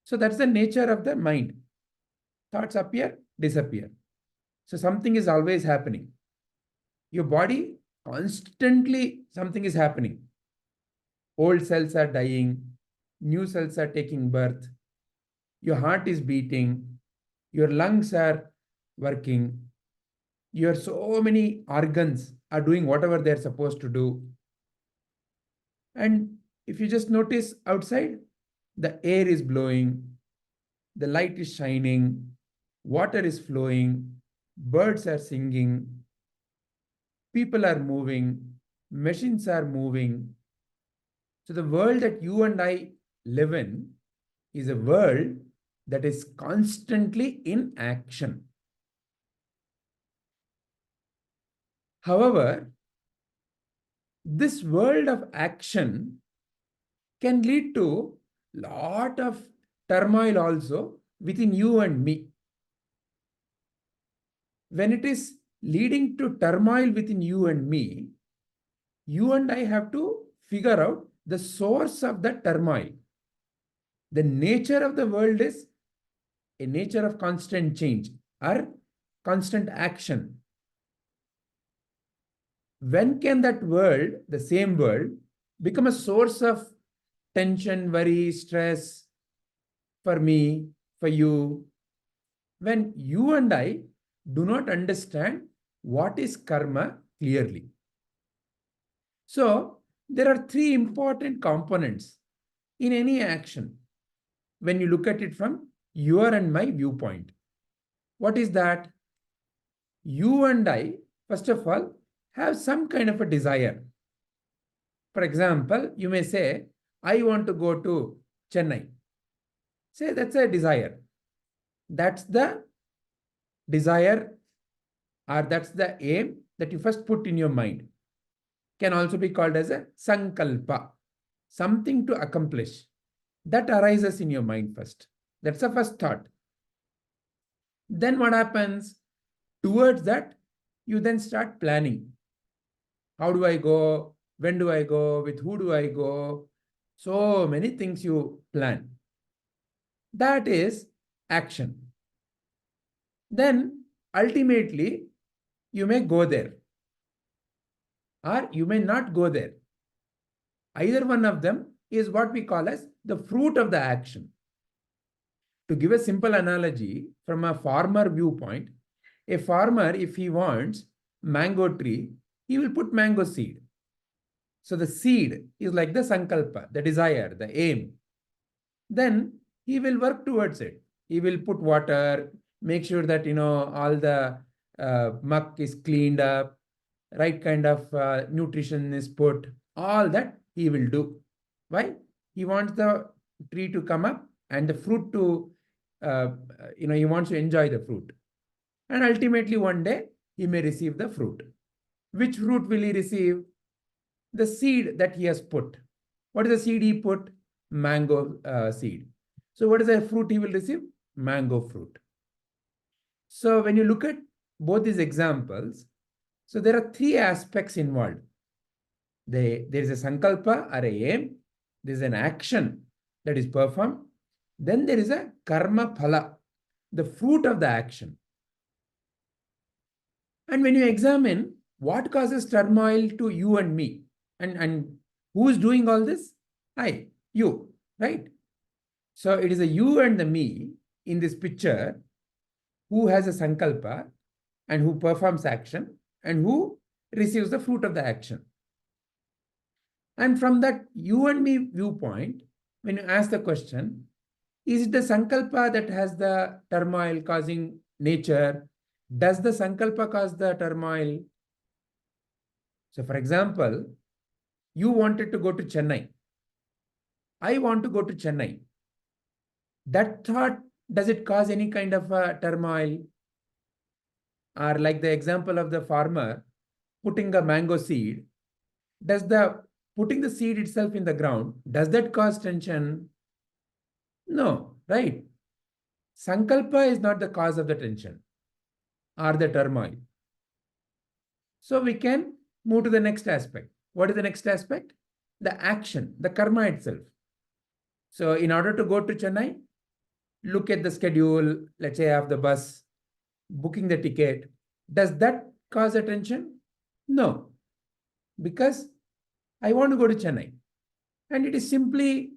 So that's the nature of the mind. Thoughts appear, disappear. So something is always happening. Your body, constantly something is happening. Old cells are dying, new cells are taking birth, your heart is beating, your lungs are working, your so many organs are doing whatever they're supposed to do. And if you just notice outside, the air is blowing, the light is shining, water is flowing, birds are singing, people are moving, machines are moving. So the world that you and I live in is a world that is constantly in action. However, this world of action can lead to a lot of turmoil also within you and me. When it is leading to turmoil within you and me, you and I have to figure out the source of the turmoil. The nature of the world is a nature of constant change or constant action. When can that world, the same world, become a source of tension, worry, stress for me, for you? When you and I do not understand what is karma clearly. So, there are three important components in any action when you look at it from your and my viewpoint. What is that? You and I, first of all, have some kind of a desire. For example, you may say, I want to go to Chennai. Say that's a desire. That's the desire, or that's the aim that you first put in your mind. Can also be called as a sankalpa, something to accomplish. That arises in your mind first. That's the first thought. Then what happens? Towards that, you then start planning. How do I go? When do I go? With who do I go? So many things you plan. That is action. Then ultimately, you may go there or you may not go there. Either one of them is what we call as the fruit of the action. To give a simple analogy from a farmer viewpoint, a farmer, if he wants mango tree, he will put mango seed. So the seed is like the sankalpa, the desire, the aim. Then he will work towards it. He will put water, make sure that all the muck is cleaned up, right kind of nutrition is put. All that he will do. Why? He wants the tree to come up and the fruit to, he wants to enjoy the fruit. And ultimately one day he may receive the fruit. Which fruit will he receive? The seed that he has put. What is the seed he put? Mango seed. So what is the fruit he will receive? Mango fruit. So when you look at both these examples, so there are three aspects involved. There is a sankalpa or a aim. There is an action that is performed. Then there is a karma phala, the fruit of the action. And when you examine what causes turmoil to you and me, and who is doing all this? I, you, right? So it is a you and the me in this picture who has a sankalpa and who performs action and who receives the fruit of the action. And from that you and me viewpoint, when you ask the question, is it the sankalpa that has the turmoil causing nature? Does the sankalpa cause the turmoil? So for example, you wanted to go to Chennai. I want to go to Chennai. That thought, does it cause any kind of a turmoil? Or like the example of the farmer putting a mango seed, does the putting the seed itself in the ground, does that cause tension? No, right? Sankalpa is not the cause of the tension or the turmoil. So we can move to the next aspect. What is the next aspect? The action, the karma itself. So in order to go to Chennai, look at the schedule, let's say of the bus, booking the ticket. Does that cause attention? No, because I want to go to Chennai. And it is simply,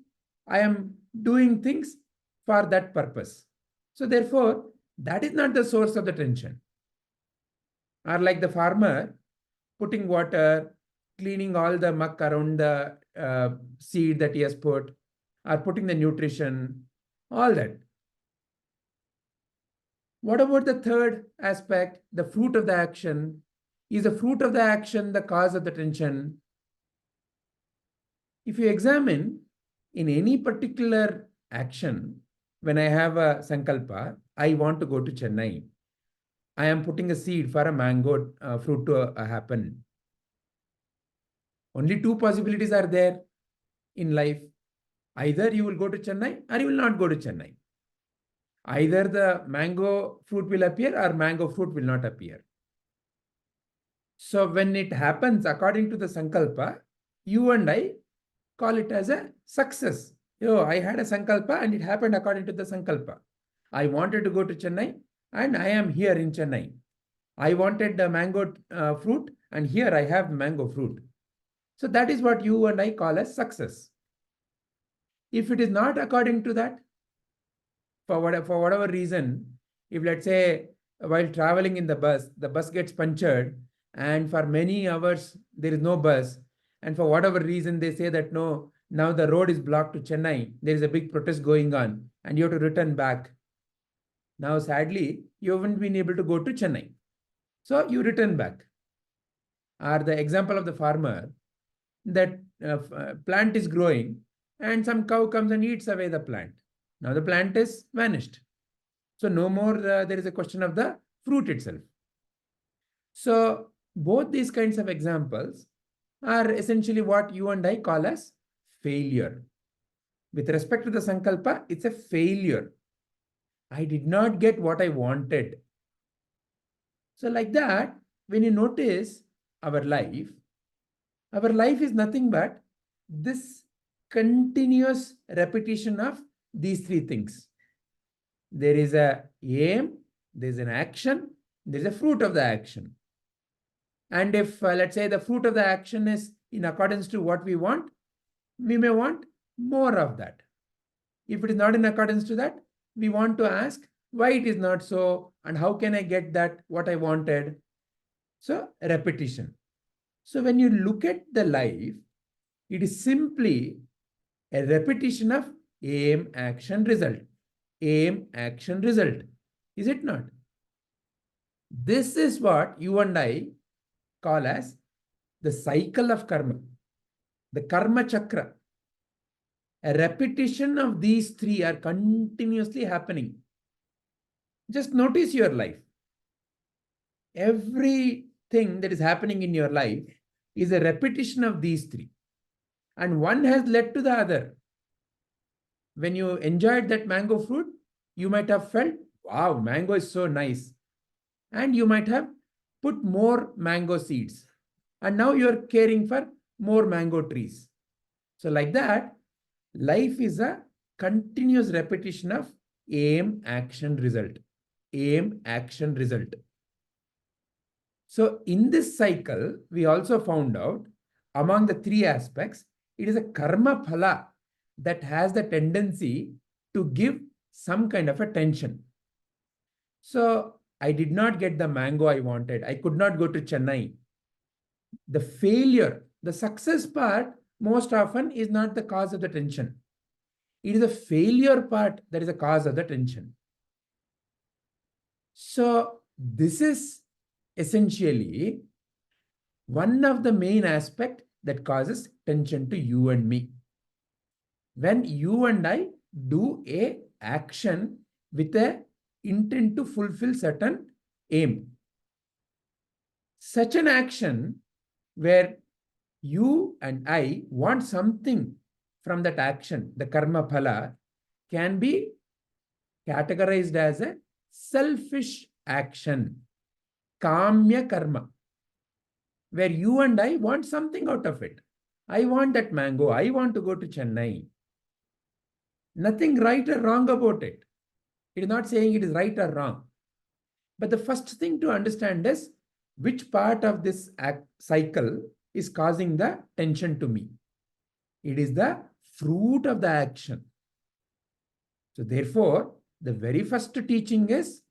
I am doing things for that purpose. So therefore, that is not the source of the tension. Or like the farmer putting water, cleaning all the muck around the seed that he has put, or putting the nutrition, all that. What about the third aspect, the fruit of the action? Is the fruit of the action the cause of the tension? If you examine in any particular action, when I have a sankalpa, I want to go to Chennai. I am putting a seed for a mango fruit to happen. Only two possibilities are there in life. Either you will go to Chennai or you will not go to Chennai. Either the mango fruit will appear or mango fruit will not appear. So when it happens according to the sankalpa, you and I call it as a success. I had a sankalpa and it happened according to the sankalpa. I wanted to go to Chennai and I am here in Chennai. I wanted the mango fruit and here I have mango fruit. So that is what you and I call as success. If it is not according to that, for whatever reason, if let's say while traveling in the bus gets punctured and for many hours there is no bus, and for whatever reason they say that no, now the road is blocked to Chennai, there is a big protest going on and you have to return back. Now sadly, you haven't been able to go to Chennai. So you return back. Or the example of the farmer, that plant is growing and some cow comes and eats away the plant. Now the plant is vanished. So no more there is a question of the fruit itself. So both these kinds of examples are essentially what you and I call as failure. With respect to the sankalpa, it's a failure. I did not get what I wanted. So like that, when you notice our life is nothing but this continuous repetition of these three things. There is a aim, there is an action, there is a fruit of the action. And if, let's say, the fruit of the action is in accordance to what we want, we may want more of that. If it is not in accordance to that, we want to ask why it is not so and how can I get that what I wanted. So repetition. So when you look at the life, it is simply a repetition of aim, action, result. Aim, action, result. Is it not? This is what you and I call as the cycle of karma, the karma chakra. A repetition of these three are continuously happening. Just notice your life. Everything that is happening in your life is a repetition of these three. And one has led to the other. When you enjoyed that mango fruit, you might have felt, wow, mango is so nice. And you might have put more mango seeds. And now you're caring for more mango trees. So like that, life is a continuous repetition of aim, action, result. Aim, action, result. So in this cycle, we also found out among the three aspects, it is a karma phala that has the tendency to give some kind of a tension. So I did not get the mango I wanted. I could not go to Chennai. The failure, the success part most often is not the cause of the tension. It is the failure part that is the cause of the tension. So this is essentially one of the main aspects that causes tension to you and me. When you and I do a action with a intent to fulfill certain aim. Such an action where you and I want something from that action, the karma phala, can be categorized as a selfish action, kamya karma. where you and I want something out of it. I want that mango. I want to go to Chennai. Nothing right or wrong about it. It is not saying it is right or wrong. But the first thing to understand is which part of this cycle is causing the tension to me. It is the fruit of the action. So therefore, the very first teaching is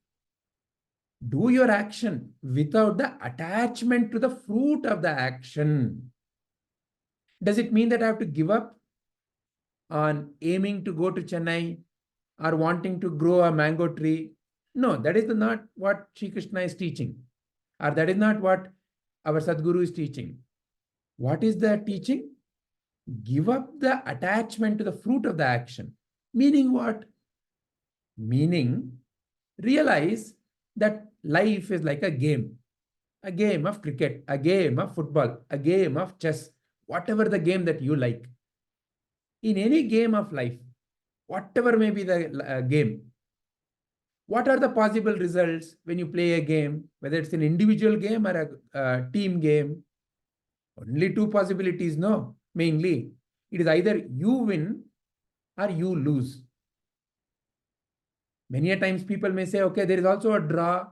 do your action without the attachment to the fruit of the action. Does it mean that I have to give up on aiming to go to Chennai or wanting to grow a mango tree? No, that is not what Sri Krishna is teaching, or that is not what our Sadguru is teaching. What is the teaching? Give up the attachment to the fruit of the action. Meaning what? Meaning, realize that life is like a game of cricket, a game of football, a game of chess, whatever the game that you like. In any game of life, whatever may be the game, what are the possible results when you play a game, whether it's an individual game or a team game? Only two possibilities, no, mainly. It is either you win or you lose. Many a times people may say, okay, there is also a draw.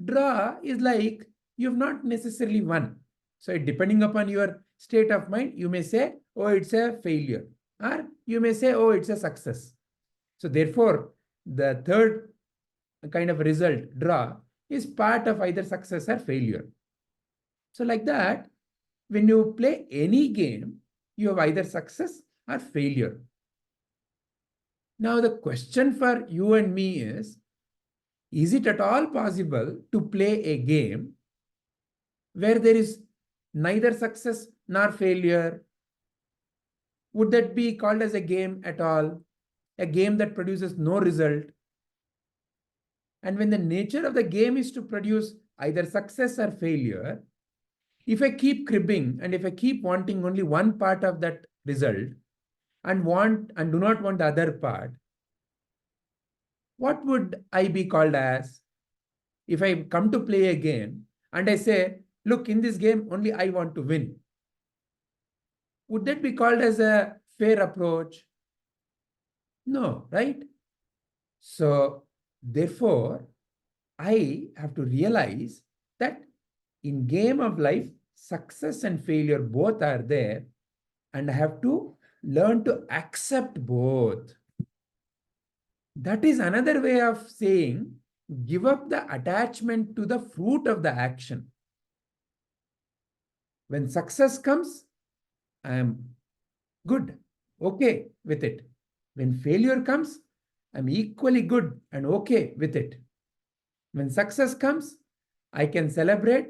Draw is like you have not necessarily won. So depending upon your state of mind, you may say, oh, it's a failure. Or you may say, oh, it's a success. So therefore, the third kind of result, draw, is part of either success or failure. So like that, when you play any game, you have either success or failure. Now the question for you and me is it at all possible to play a game where there is neither success nor failure? Would that be called as a game at all? A game that produces no result? And when the nature of the game is to produce either success or failure, if I keep cribbing and if I keep wanting only one part of that result and do not want the other part, what would I be called as? If I come to play a game and I say, look, in this game, only I want to win. Would that be called as a fair approach? No, right? So therefore, I have to realize that in game of life, success and failure both are there, and I have to learn to accept both. That is another way of saying, give up the attachment to the fruit of the action. When success comes, I am good, okay with it. When failure comes, I'm equally good and okay with it. When success comes, I can celebrate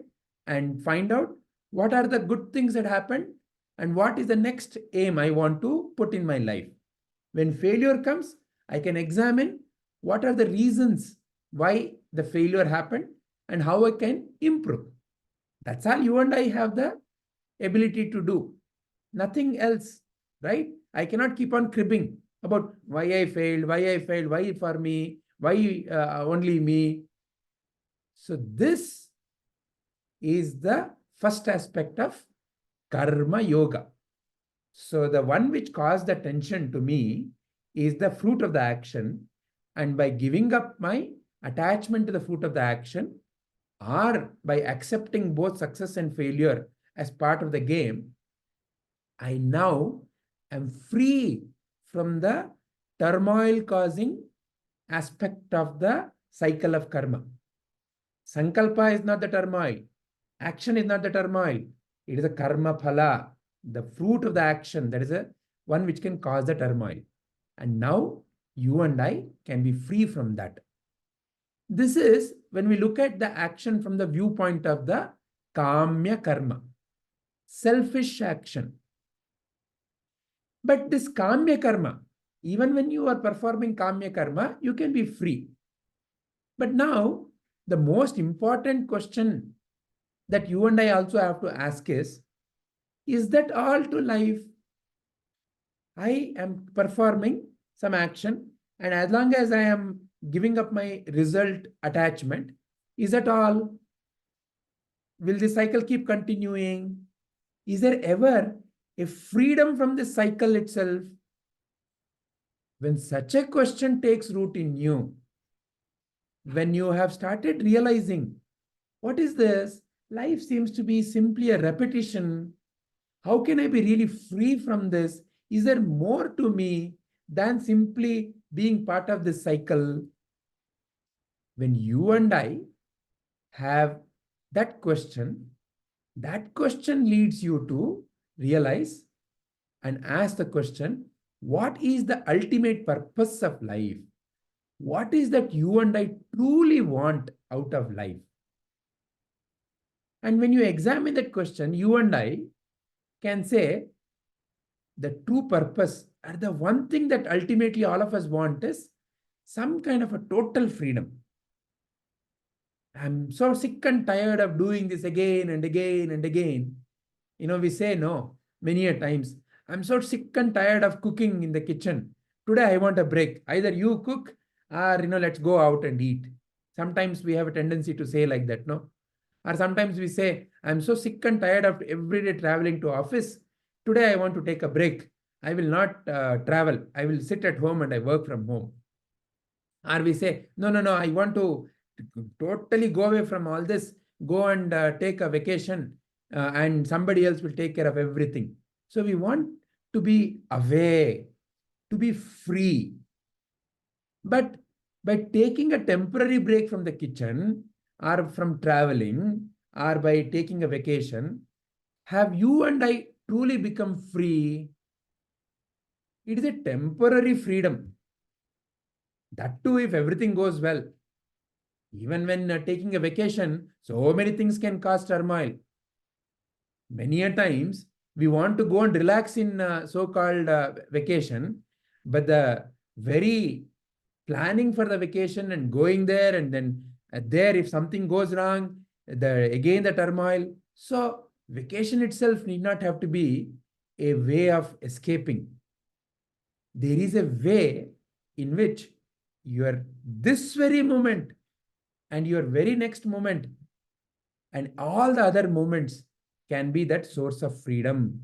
and find out what are the good things that happened and what is the next aim I want to put in my life. When failure comes, I can examine what are the reasons why the failure happened and how I can improve. That's all you and I have the ability to do. Nothing else, right? I cannot keep on cribbing about why I failed, why for me, why only me. So this is the first aspect of karma yoga. So the one which caused the tension to me is the fruit of the action. And by giving up my attachment to the fruit of the action, or by accepting both success and failure as part of the game, I now am free from the turmoil causing aspect of the cycle of karma. Sankalpa is not the turmoil. Action is not the turmoil. It is a karma phala, the fruit of the action. That is a one which can cause the turmoil. And now you and I can be free from that. This is when we look at the action from the viewpoint of the kamya karma, selfish action. But this kamya karma, even when you are performing kamya karma, you can be free. But now, the most important question that you and I also have to ask is that all to life? I am performing some action, and as long as I am giving up my result attachment, is that all? will this cycle keep continuing? Is there ever a freedom from this cycle itself? When such a question takes root in you, when you have started realizing, what is this? Life seems to be simply a repetition. How can I be really free from this? Is there more to me than simply being part of this cycle? When you and I have that question leads you to realize and ask the question, what is the ultimate purpose of life? What is that you and I truly want out of life? And when you examine that question, you and I can say the true purpose, or the one thing that ultimately all of us want, is some kind of a total freedom. I'm so sick and tired of doing this again and again and again. We say no many a times. I'm so sick and tired of cooking in the kitchen. Today I want a break. Either you cook or, let's go out and eat. Sometimes we have a tendency to say like that, no? Or sometimes we say, I'm so sick and tired of every day traveling to office. Today I want to take a break. I will not travel. I will sit at home and I work from home. Or we say, no, I want to totally go away from all this. Go and take a vacation and somebody else will take care of everything. So we want to be away, to be free. But by taking a temporary break from the kitchen or from traveling or by taking a vacation, have you and I truly become free? It is a temporary freedom. That too, if everything goes well. Even when taking a vacation, so many things can cause turmoil. Many a times, we want to go and relax in so-called vacation, but the very planning for the vacation and going there and then there, if something goes wrong, again the turmoil. So vacation itself need not have to be a way of escaping. There is a way in which your this very moment and your very next moment and all the other moments can be that source of freedom,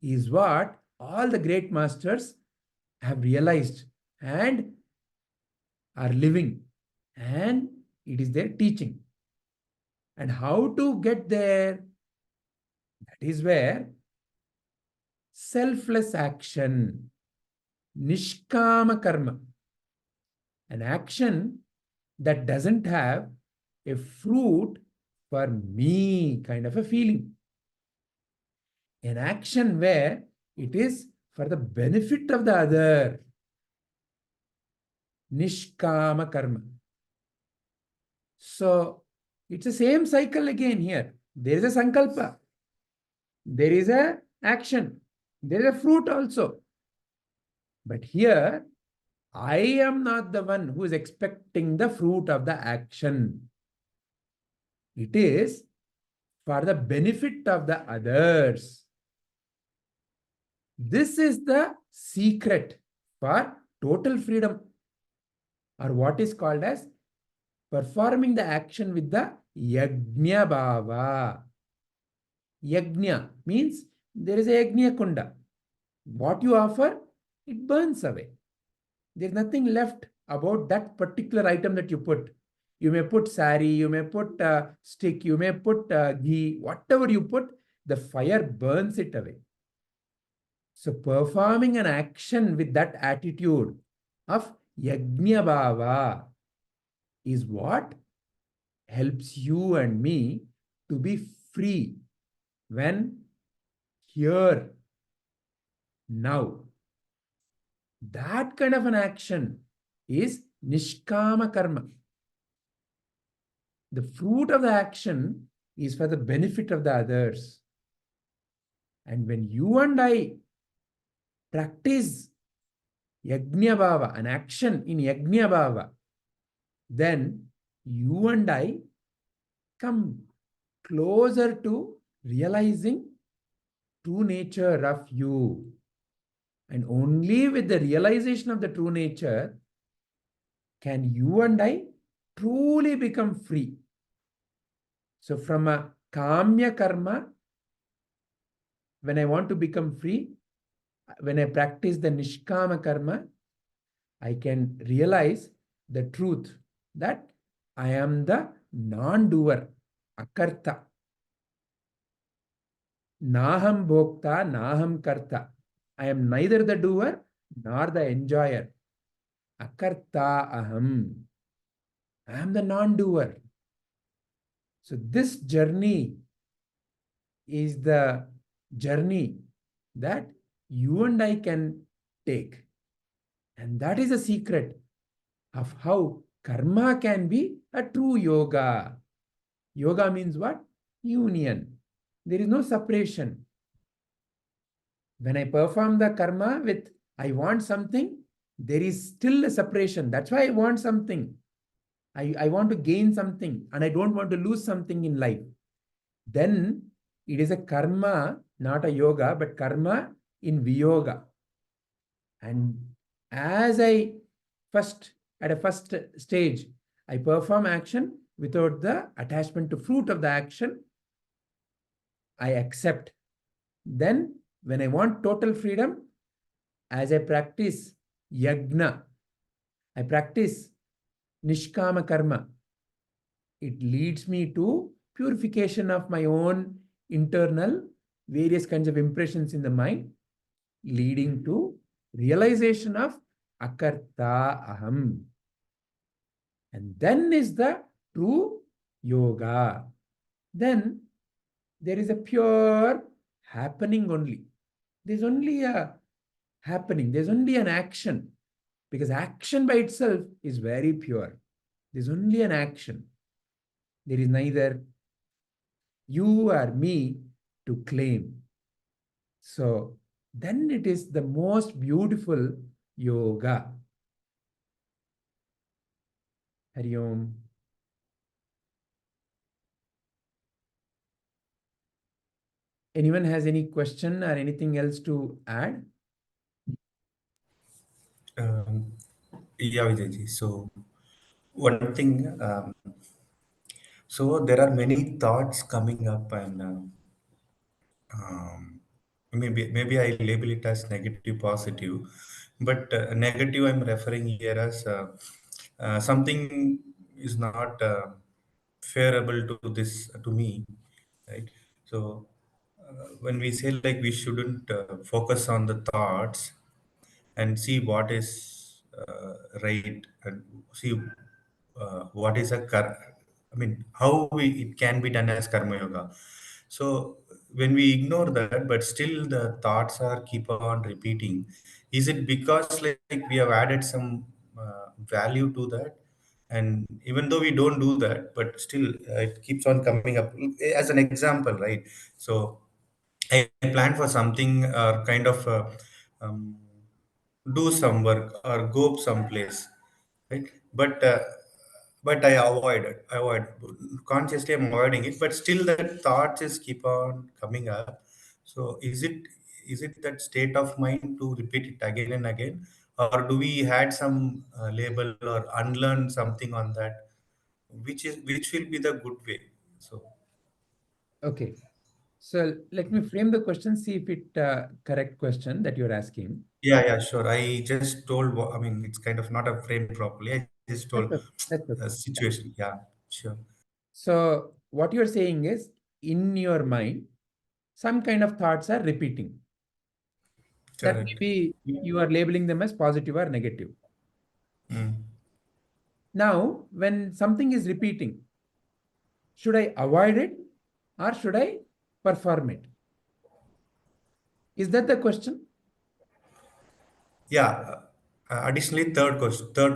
is what all the great masters have realized and are living, and it is their teaching. And how to get there? That is where selfless action, nishkama karma, an action that doesn't have a fruit for me kind of a feeling. An action where it is for the benefit of the other. Nishkama karma. So it's the same cycle again here. There is a sankalpa. There is a action. There is a fruit also. But here, I am not the one who is expecting the fruit of the action. It is for the benefit of the others. This is the secret for total freedom, or what is called as performing the action with the yajna bhava. Yajna means there is a yajna kunda. What you offer, it burns away. There is nothing left about that particular item that you put. You may put sari, you may put stick, you may put ghee, whatever you put, the fire burns it away. So performing an action with that attitude of yajna bhava is what helps you and me to be free when, here, now. That kind of an action is nishkama karma. The fruit of the action is for the benefit of the others. And when you and I practice yajna bhava, an action in yajna bhava, then you and I come closer to realizing true nature of you. And only with the realization of the true nature can you and I truly become free. So from a kamya karma, when I want to become free, when I practice the nishkama karma, I can realize the truth that I am the non-doer, akarta. Naham bhokta, naham karta. I am neither the doer nor the enjoyer. Akarta aham. I am the non-doer. So this journey is the journey that you and I can take. And that is a secret of how karma can be a true yoga. Yoga means what? Union. There is no separation. When I perform the karma with I want something, there is still a separation. That's why I want something. I want to gain something and I don't want to lose something in life. Then it is a karma, not a yoga, but karma in viyoga. And as I at a first stage, I perform action without the attachment to fruit of the action, I accept. Then when I want total freedom, as I practice yagna, I practice nishkama karma, it leads me to purification of my own internal various kinds of impressions in the mind, leading to realization of akarta aham. And then is the true yoga. Then there is a pure happening only. There's only a happening. There's only an action. Because action by itself is very pure. There's only an action. There is neither you or me to claim. So then it is the most beautiful yoga. Hari Om. Anyone has any question or anything else to add? Yeah, Vijayji. So one thing, so there are many thoughts coming up, and maybe I label it as negative, positive, but negative I'm referring here as something is not favorable to this to me, right? So when we say like we shouldn't focus on the thoughts and see what is right and see what is I mean how it can be done as karma yoga. So when we ignore that but still the thoughts are keep on repeating, is it because like we have added some value to that? And even though we don't do that, but still it keeps on coming up as an example, right? So I plan for something or kind of um, do some work or go someplace, right? But I avoid consciously. I'm avoiding it, but still that thoughts is keep on coming up. So is it that state of mind to repeat it again and again, or do we had some label or unlearn something on that, which will be the good way? So Okay. So let me frame the question, see if it correct question that you're asking. yeah, sure. I just told. I mean, it's kind of not a frame properly. I just That's told okay. That's a okay. Yeah. situation. Yeah, sure. So what you're saying is in your mind, some kind of thoughts are repeating. That Correct. maybe you are labeling them as positive or negative. Mm. Now, when something is repeating, should I avoid it or should I perform it? Is that the question? Yeah. Additionally, third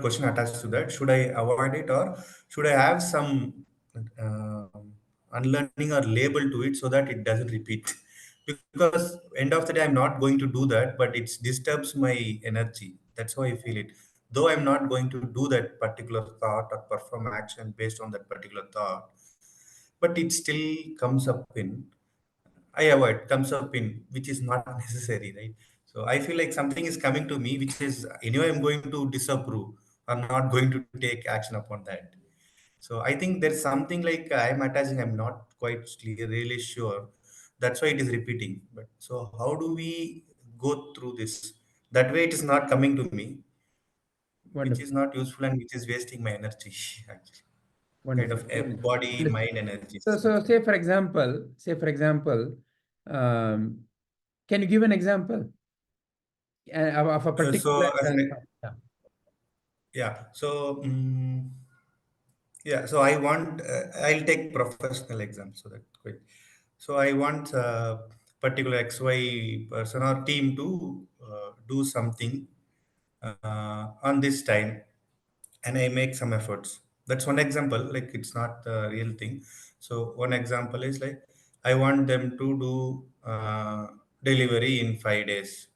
question attached to that: should I avoid it or should I have some uh, unlearning or label to it so that it doesn't repeat? Because end of the day, I'm not going to do that, but it disturbs my energy. That's how I feel it. Though I'm not going to do that particular thought or perform action based on that particular thought, but it still comes up in. I avoid comes up in which is not necessary, right? So I feel like something is coming to me, which is anyway I'm going to disapprove or not going to take action upon that. So I think there's something like I'm attaching. I'm not quite really sure. That's why it is repeating. But so how do we go through this? That way, it is not coming to me, which is Wonderful. not useful and which is wasting my energy. Actually, kind Wonderful. of a Very nice. body, Understood. mind, energies. So say for example, um, can you give an example of a particular? So as an Yeah. yeah. So. Yeah, so I want, I'll take professional exam so that quick. So I want a particular XY person or team to do something on this time, and I make some efforts. That's one example, like it's not the real thing. So one example is like, I want them to do delivery in 5 days,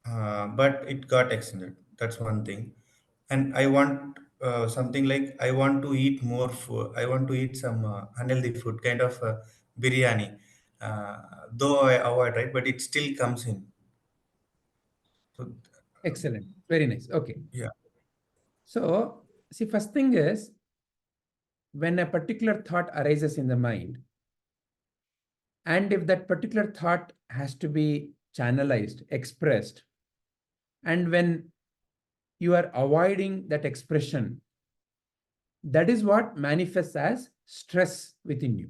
but it got extended. That's one thing. And I want something like I want to eat more food. I want to eat some unhealthy food, kind of biryani. Uh, though I avoid, right, but it still comes in. So Excellent. Very nice. Okay. yeah. So see, first thing is when a particular thought arises in the mind, and if that particular thought has to be channelized, expressed, and when you are avoiding that expression, that is what manifests as stress within you.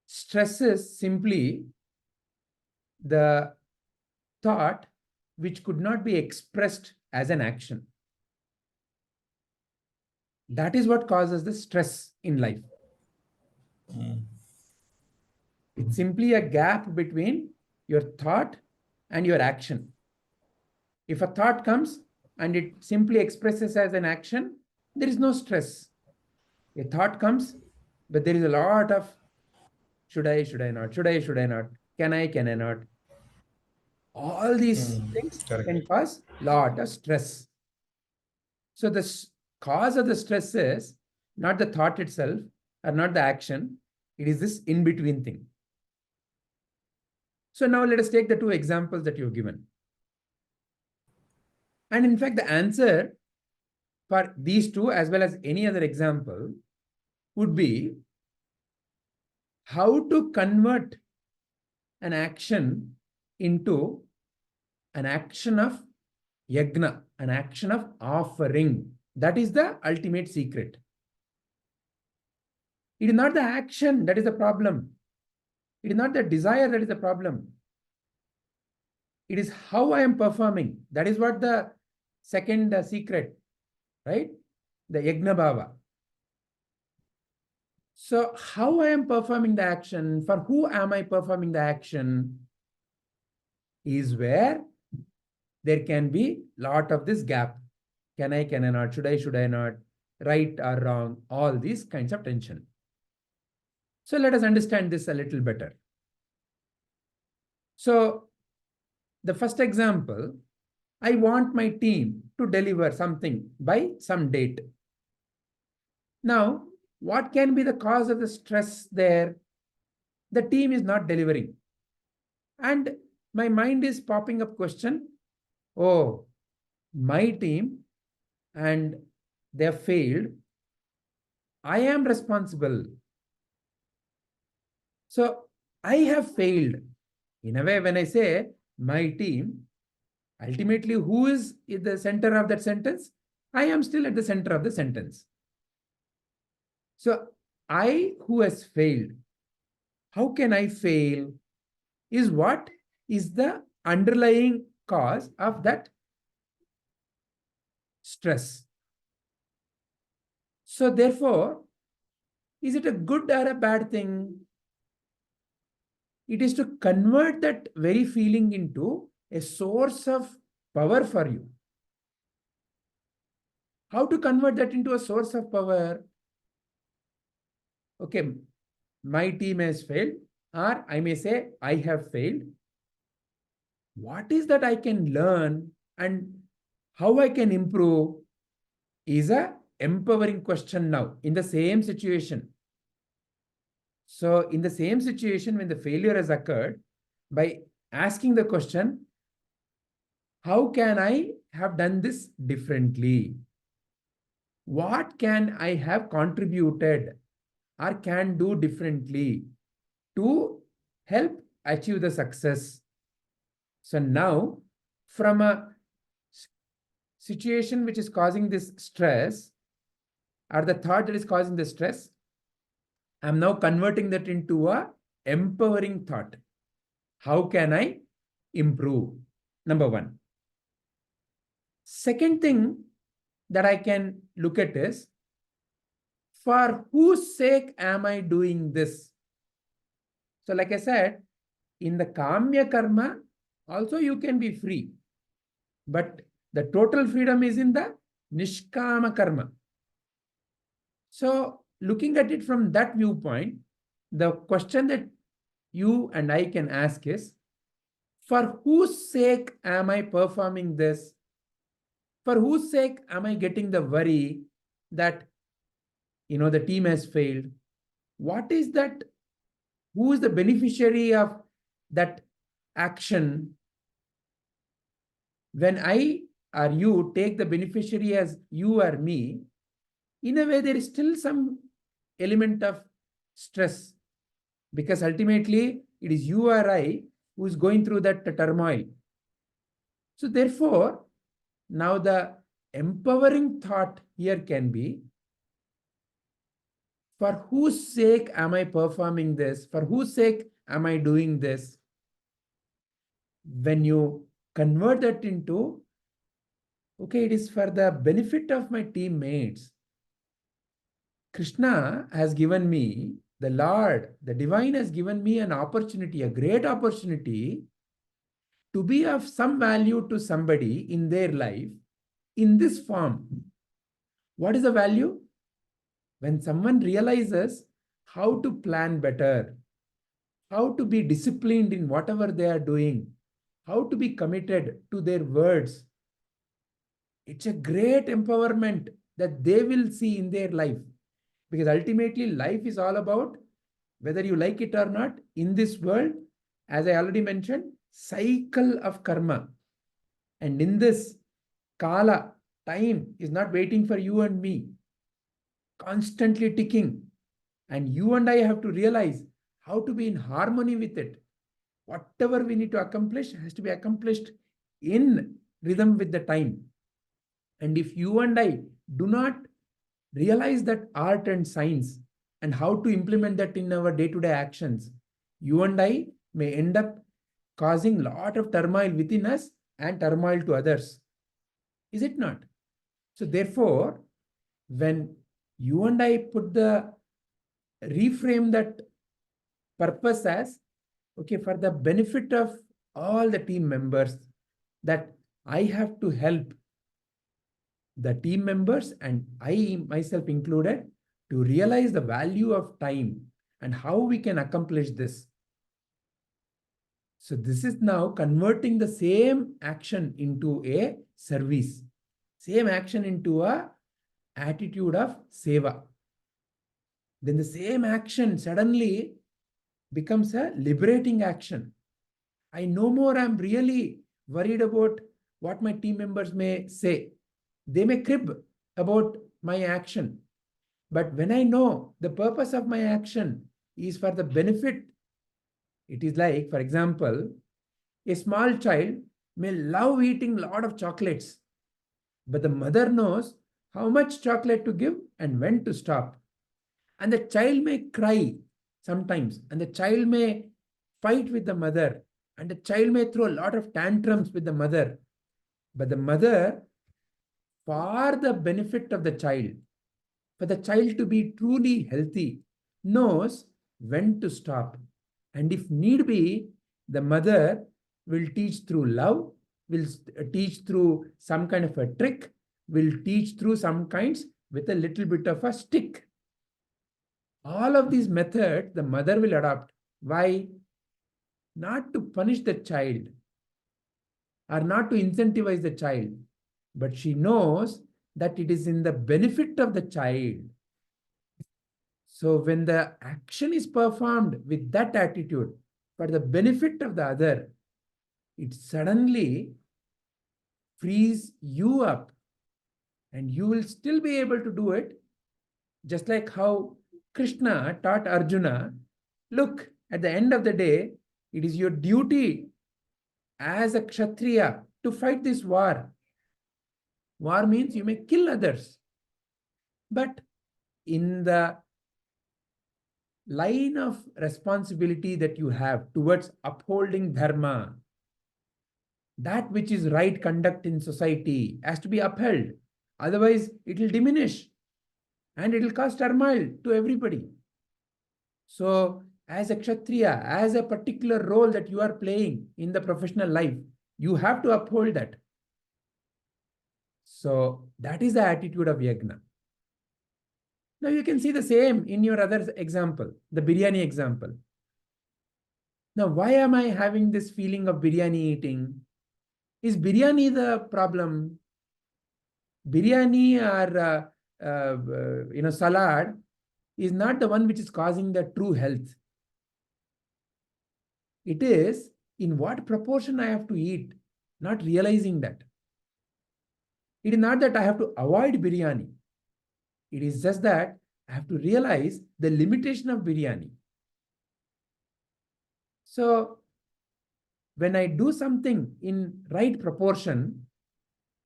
Stress is simply the thought which could not be expressed as an action. That is what causes the stress in life. It's simply a gap between your thought and your action. If a thought comes and it simply expresses as an action, there is no stress. A thought comes, but there is a lot of should I not, should I not, can I not. All these things Correct. can cause a lot of stress. So the cause of the stress is not the thought itself or not the action. It is this in-between thing. So now let us take the two examples that you've given. And in fact, the answer for these two, as well as any other example, would be how to convert an action into an action of yagna, an action of offering. That is the ultimate secret. It is not the action that is the problem. It is not the desire that is the problem. It is how I am performing. That is what the second secret, right? The yagna bhava. So how I am performing the action, for who am I performing the action, is where there can be lot of this gap. Can I not, should I not, right or wrong, all these kinds of tension. So let us understand this a little better. So the first example, I want my team to deliver something by some date. Now, what can be the cause of the stress there? The team is not delivering. And my mind is popping up question, oh, my team and they have failed. I am responsible. So I have failed. In a way, when I say my team, ultimately, who is at the center of that sentence? I am still at the center of the sentence. So I who has failed, how can I fail? Is what is the underlying cause of that stress. So therefore, is it a good or a bad thing? It is to convert that very feeling into a source of power for you. How to convert that into a source of power? Okay, my team has failed, or I may say I have failed. What is that I can learn and how I can improve is a empowering question now in the same situation. So in the same situation, when the failure has occurred, by asking the question, how can I have done this differently? what can I have contributed or can do differently to help achieve the success. So now, from a situation which is causing this stress, or the thought that is causing the stress, I'm now converting that into a empowering thought. How can I improve? Number one. Second thing that I can look at is, for whose sake am I doing this? So like I said, in the Kamya Karma, also you can be free. But the total freedom is in the Nishkama Karma. So looking at it from that viewpoint, the question that you and I can ask is, for whose sake am I performing this? For whose sake am I getting the worry that, the team has failed? What is that? Who is the beneficiary of that action? When I or you take the beneficiary as you or me, in a way, there is still some element of stress, because ultimately it is you or I who is going through that turmoil. So therefore, now the empowering thought here can be, for whose sake am I performing this? For whose sake am I doing this? When you convert that into, okay, it is for the benefit of my teammates. Krishna has given me, the Lord, the Divine has given me an opportunity, a great opportunity to be of some value to somebody in their life in this form. What is the value? When someone realizes how to plan better, how to be disciplined in whatever they are doing, how to be committed to their words, it's a great empowerment that they will see in their life. Because ultimately, life is all about, whether you like it or not, in this world, as I already mentioned, cycle of karma. And in this kala, time is not waiting for you and me, constantly ticking. And you and I have to realize how to be in harmony with it. Whatever we need to accomplish has to be accomplished in rhythm with the time. And if you and I do not realize that art and science and how to implement that in our day-to-day actions, you and I may end up causing a lot of turmoil within us and turmoil to others. Is it not? So therefore, when you and I reframe that purpose as, okay, for the benefit of all the team members, that I have to help the team members, and I myself included, to realize the value of time and how we can accomplish this. So this is now converting the same action into a service, same action into a attitude of seva. Then the same action suddenly becomes a liberating action. I no more am really worried about what my team members may say. They may crib about my action. But when I know the purpose of my action is for the benefit, it is like, for example, a small child may love eating a lot of chocolates, but the mother knows how much chocolate to give and when to stop. And the child may cry sometimes, and the child may fight with the mother, and the child may throw a lot of tantrums with the mother. But the mother, for the benefit of the child, for the child to be truly healthy, knows when to stop. And if need be, the mother will teach through love, will teach through some kind of a trick, will teach through some kinds with a little bit of a stick. All of these methods the mother will adopt. Why? Not to punish the child or not to incentivize the child, but she knows that it is in the benefit of the child. So when the action is performed with that attitude for the benefit of the other, it suddenly frees you up And you will still be able to do it, just like how Krishna taught Arjuna, look, at the end of the day, it is your duty as a Kshatriya to fight this war. War means you may kill others. But in the line of responsibility that you have towards upholding dharma, that which is right conduct in society has to be upheld. Otherwise, it will diminish and it will cause turmoil to everybody. So, as a Kshatriya, as a particular role that you are playing in the professional life, you have to uphold that. So, that is the attitude of Yajna. Now, you can see the same in your other example, the biryani example. Now, why am I having this feeling of biryani eating? Is biryani the problem? Biryani or salad is not the one which is causing the true health. It is in what proportion I have to eat, not realizing that. It is not that I have to avoid biryani. It is just that I have to realize the limitation of biryani. So, when I do something in right proportion,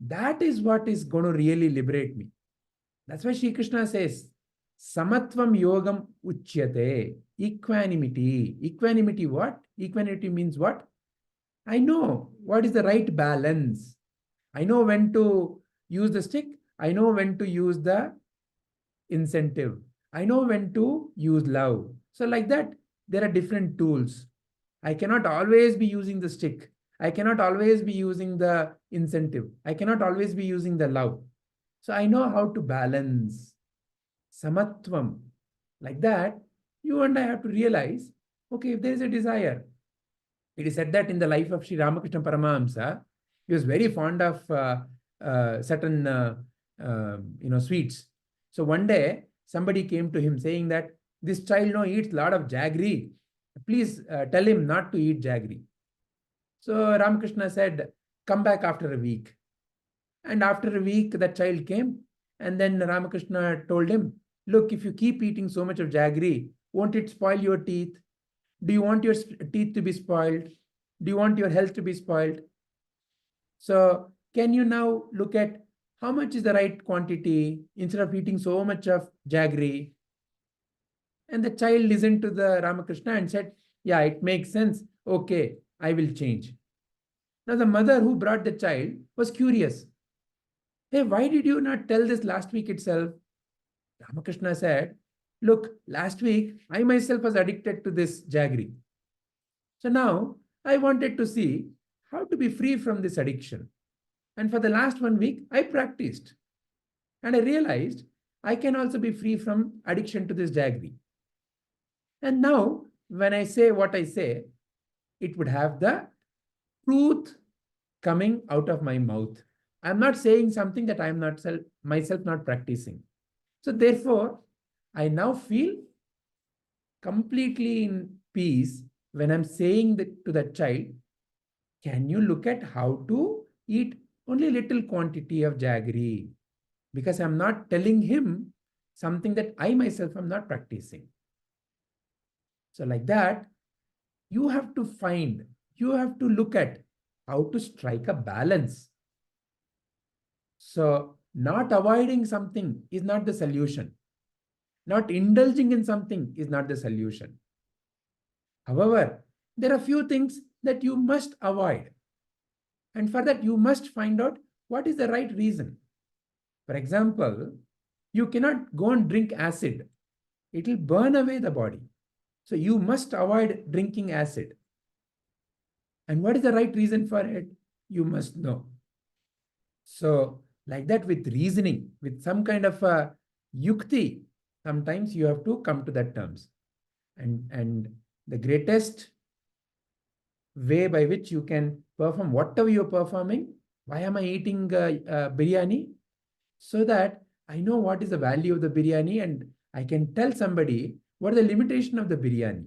that is what is going to really liberate me. That's why Sri Krishna says, Samatvam yogam uchyate. Equanimity. Equanimity what? Equanimity means what? I know what is the right balance. I know when to use the stick. I know when to use the incentive. I know when to use love. So like that, there are different tools. I cannot always be using the stick. I cannot always be using the incentive. I cannot always be using the love. So I know how to balance. Samatvam. Like that, you and I have to realize, okay, if there is a desire, it is said that in the life of Sri Ramakrishna Paramahamsa, he was very fond of certain sweets. So one day, somebody came to him saying that this child eats a lot of jaggery. Please tell him not to eat jaggery. So Ramakrishna said, come back after a week. And after a week, that child came. And then Ramakrishna told him, look, if you keep eating so much of jaggery, won't it spoil your teeth? Do you want your teeth to be spoiled? Do you want your health to be spoiled? So can you now look at how much is the right quantity instead of eating so much of jaggery? And the child listened to the Ramakrishna and said, yeah, it makes sense. Okay, I will change. Now the mother who brought the child was curious. Hey, why did you not tell this last week itself? Ramakrishna said, look, last week I myself was addicted to this jaggery. So now I wanted to see how to be free from this addiction. And for the last 1 week, I practiced. And I realized I can also be free from addiction to this jaggery. And now, when I say what I say, it would have the truth coming out of my mouth. I'm not saying something that I'm not myself not practicing. So therefore, I now feel completely in peace when I'm saying to the child, can you look at how to eat only little quantity of jaggery? Because I'm not telling him something that I myself am not practicing. So like that, you have to look at how to strike a balance. So not avoiding something is not the solution. Not indulging in something is not the solution. However, there are few things that you must avoid. And for that, you must find out what is the right reason. For example, you cannot go and drink acid. It will burn away the body. So you must avoid drinking acid. And what is the right reason for it? You must know. So like that, with reasoning, with some kind of a yukti, sometimes you have to come to that terms. And the greatest way by which you can perform whatever you're performing, why am I eating biryani? So that I know what is the value of the biryani and I can tell somebody what is the limitation of the biryani.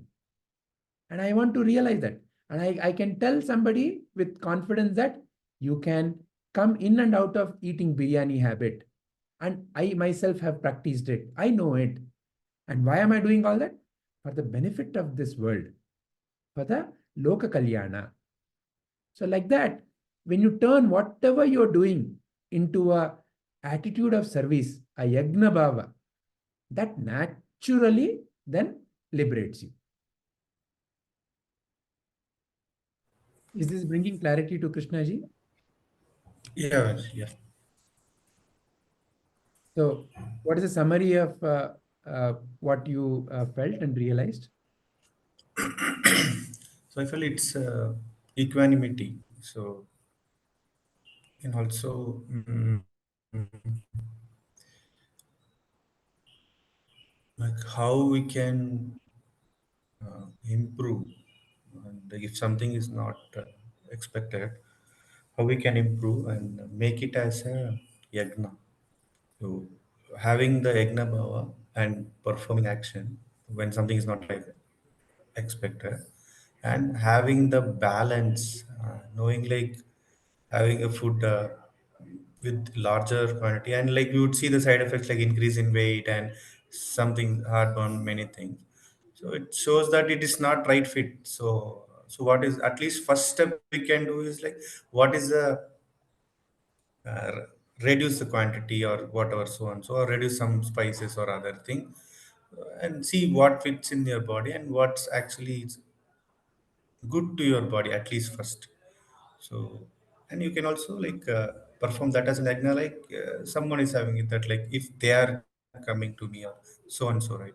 And I want to realize that. And I can tell somebody with confidence that you can come in and out of eating biryani habit. And I myself have practiced it. I know it. And why am I doing all that? For the benefit of this world, for the Loka Kalyana. So like that, when you turn whatever you're doing into a attitude of service, a yagna bhava, that naturally then liberates you. Is this bringing clarity to Krishna ji? Yeah, yeah. So what is the summary of what you felt and realized? So I feel it's equanimity. So, and also like how we can improve, and if something is not expected, how we can improve and make it as a yagna. So having the yagna bhava and performing action when something is not like expected, and having the balance, knowing like having a food with larger quantity, and like you would see the side effects like increase in weight and something heartburn, many things. So it shows that it is not right fit. So what is at least first step we can do is like what is the uh, reduce the quantity or whatever, so on, so, or reduce some spices or other thing, and see what fits in your body and what's actually good to your body at least first. So, and you can also like perform that as an agna, like someone is having it, that like if they are coming to me or so and so, right,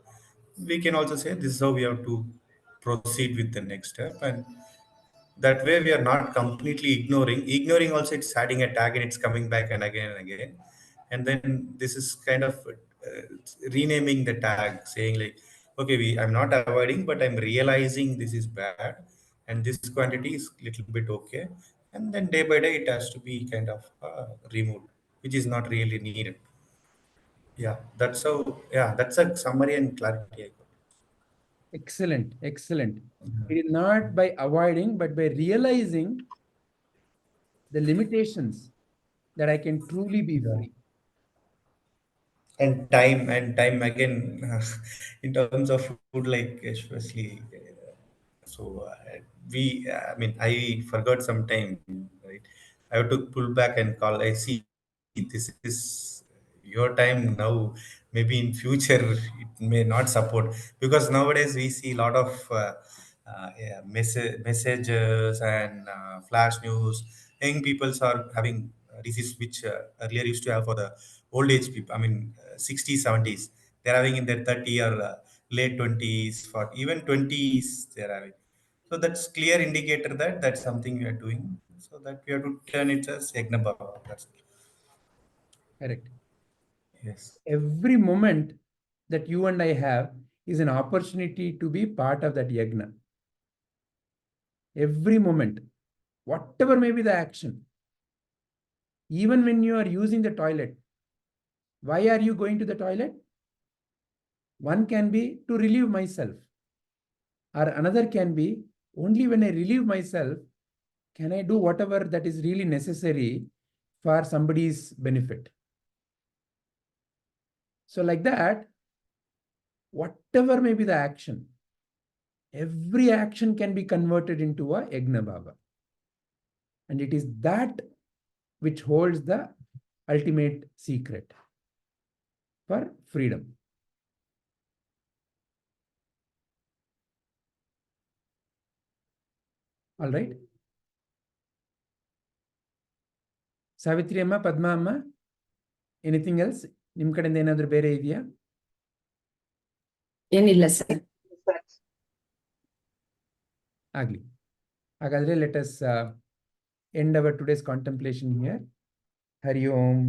we can also say this is how we have to proceed with the next step. And that way we are not completely ignoring also, it's adding a tag and it's coming back and again. And then this is kind of renaming the tag, saying like, okay, I'm not avoiding, but I'm realizing this is bad, and this quantity is little bit okay. And then day by day it has to be kind of removed, which is not really needed. Yeah, that's how, yeah, that's a summary and clarity I got. Excellent, excellent. It is not by avoiding, but by realizing the limitations that I can truly be free. And time again, in terms of food, like especially so we I mean, I forgot some time, right? I have to pull back and call, I see this is your time now, maybe in future it may not support, because nowadays we see a lot of yeah, messages and flash news. Young peoples are having disease which earlier used to have for the old age people, I mean 60s 70s, they're having in their 30 or late 20s, for even 20s they're having. So that's clear indicator that that's something we are doing, so that we have to turn it as yagna bhava. That's it. Correct. Yes. Every moment that you and I have is an opportunity to be part of that yagna. Every moment, whatever may be the action, even when you are using the toilet, why are you going to the toilet? One can be to relieve myself, or another can be only when I relieve myself can I do whatever that is really necessary for somebody's benefit. So like that, whatever may be the action, every action can be converted into a yagna bhava. And it is that which holds the ultimate secret for freedom. All right. Savitri amma, Padma amma, anything else? ನಿಮ್ಮ ಕಡೆಯಿಂದ ಏನಾದರೂ ಬೇರೆ ಇದೆಯಾ? ಏನಿಲ್ಲ sir. ಆಗಲಿ. ಹಾಗಾದರೆ let us end our today's contemplation here. Hari Om.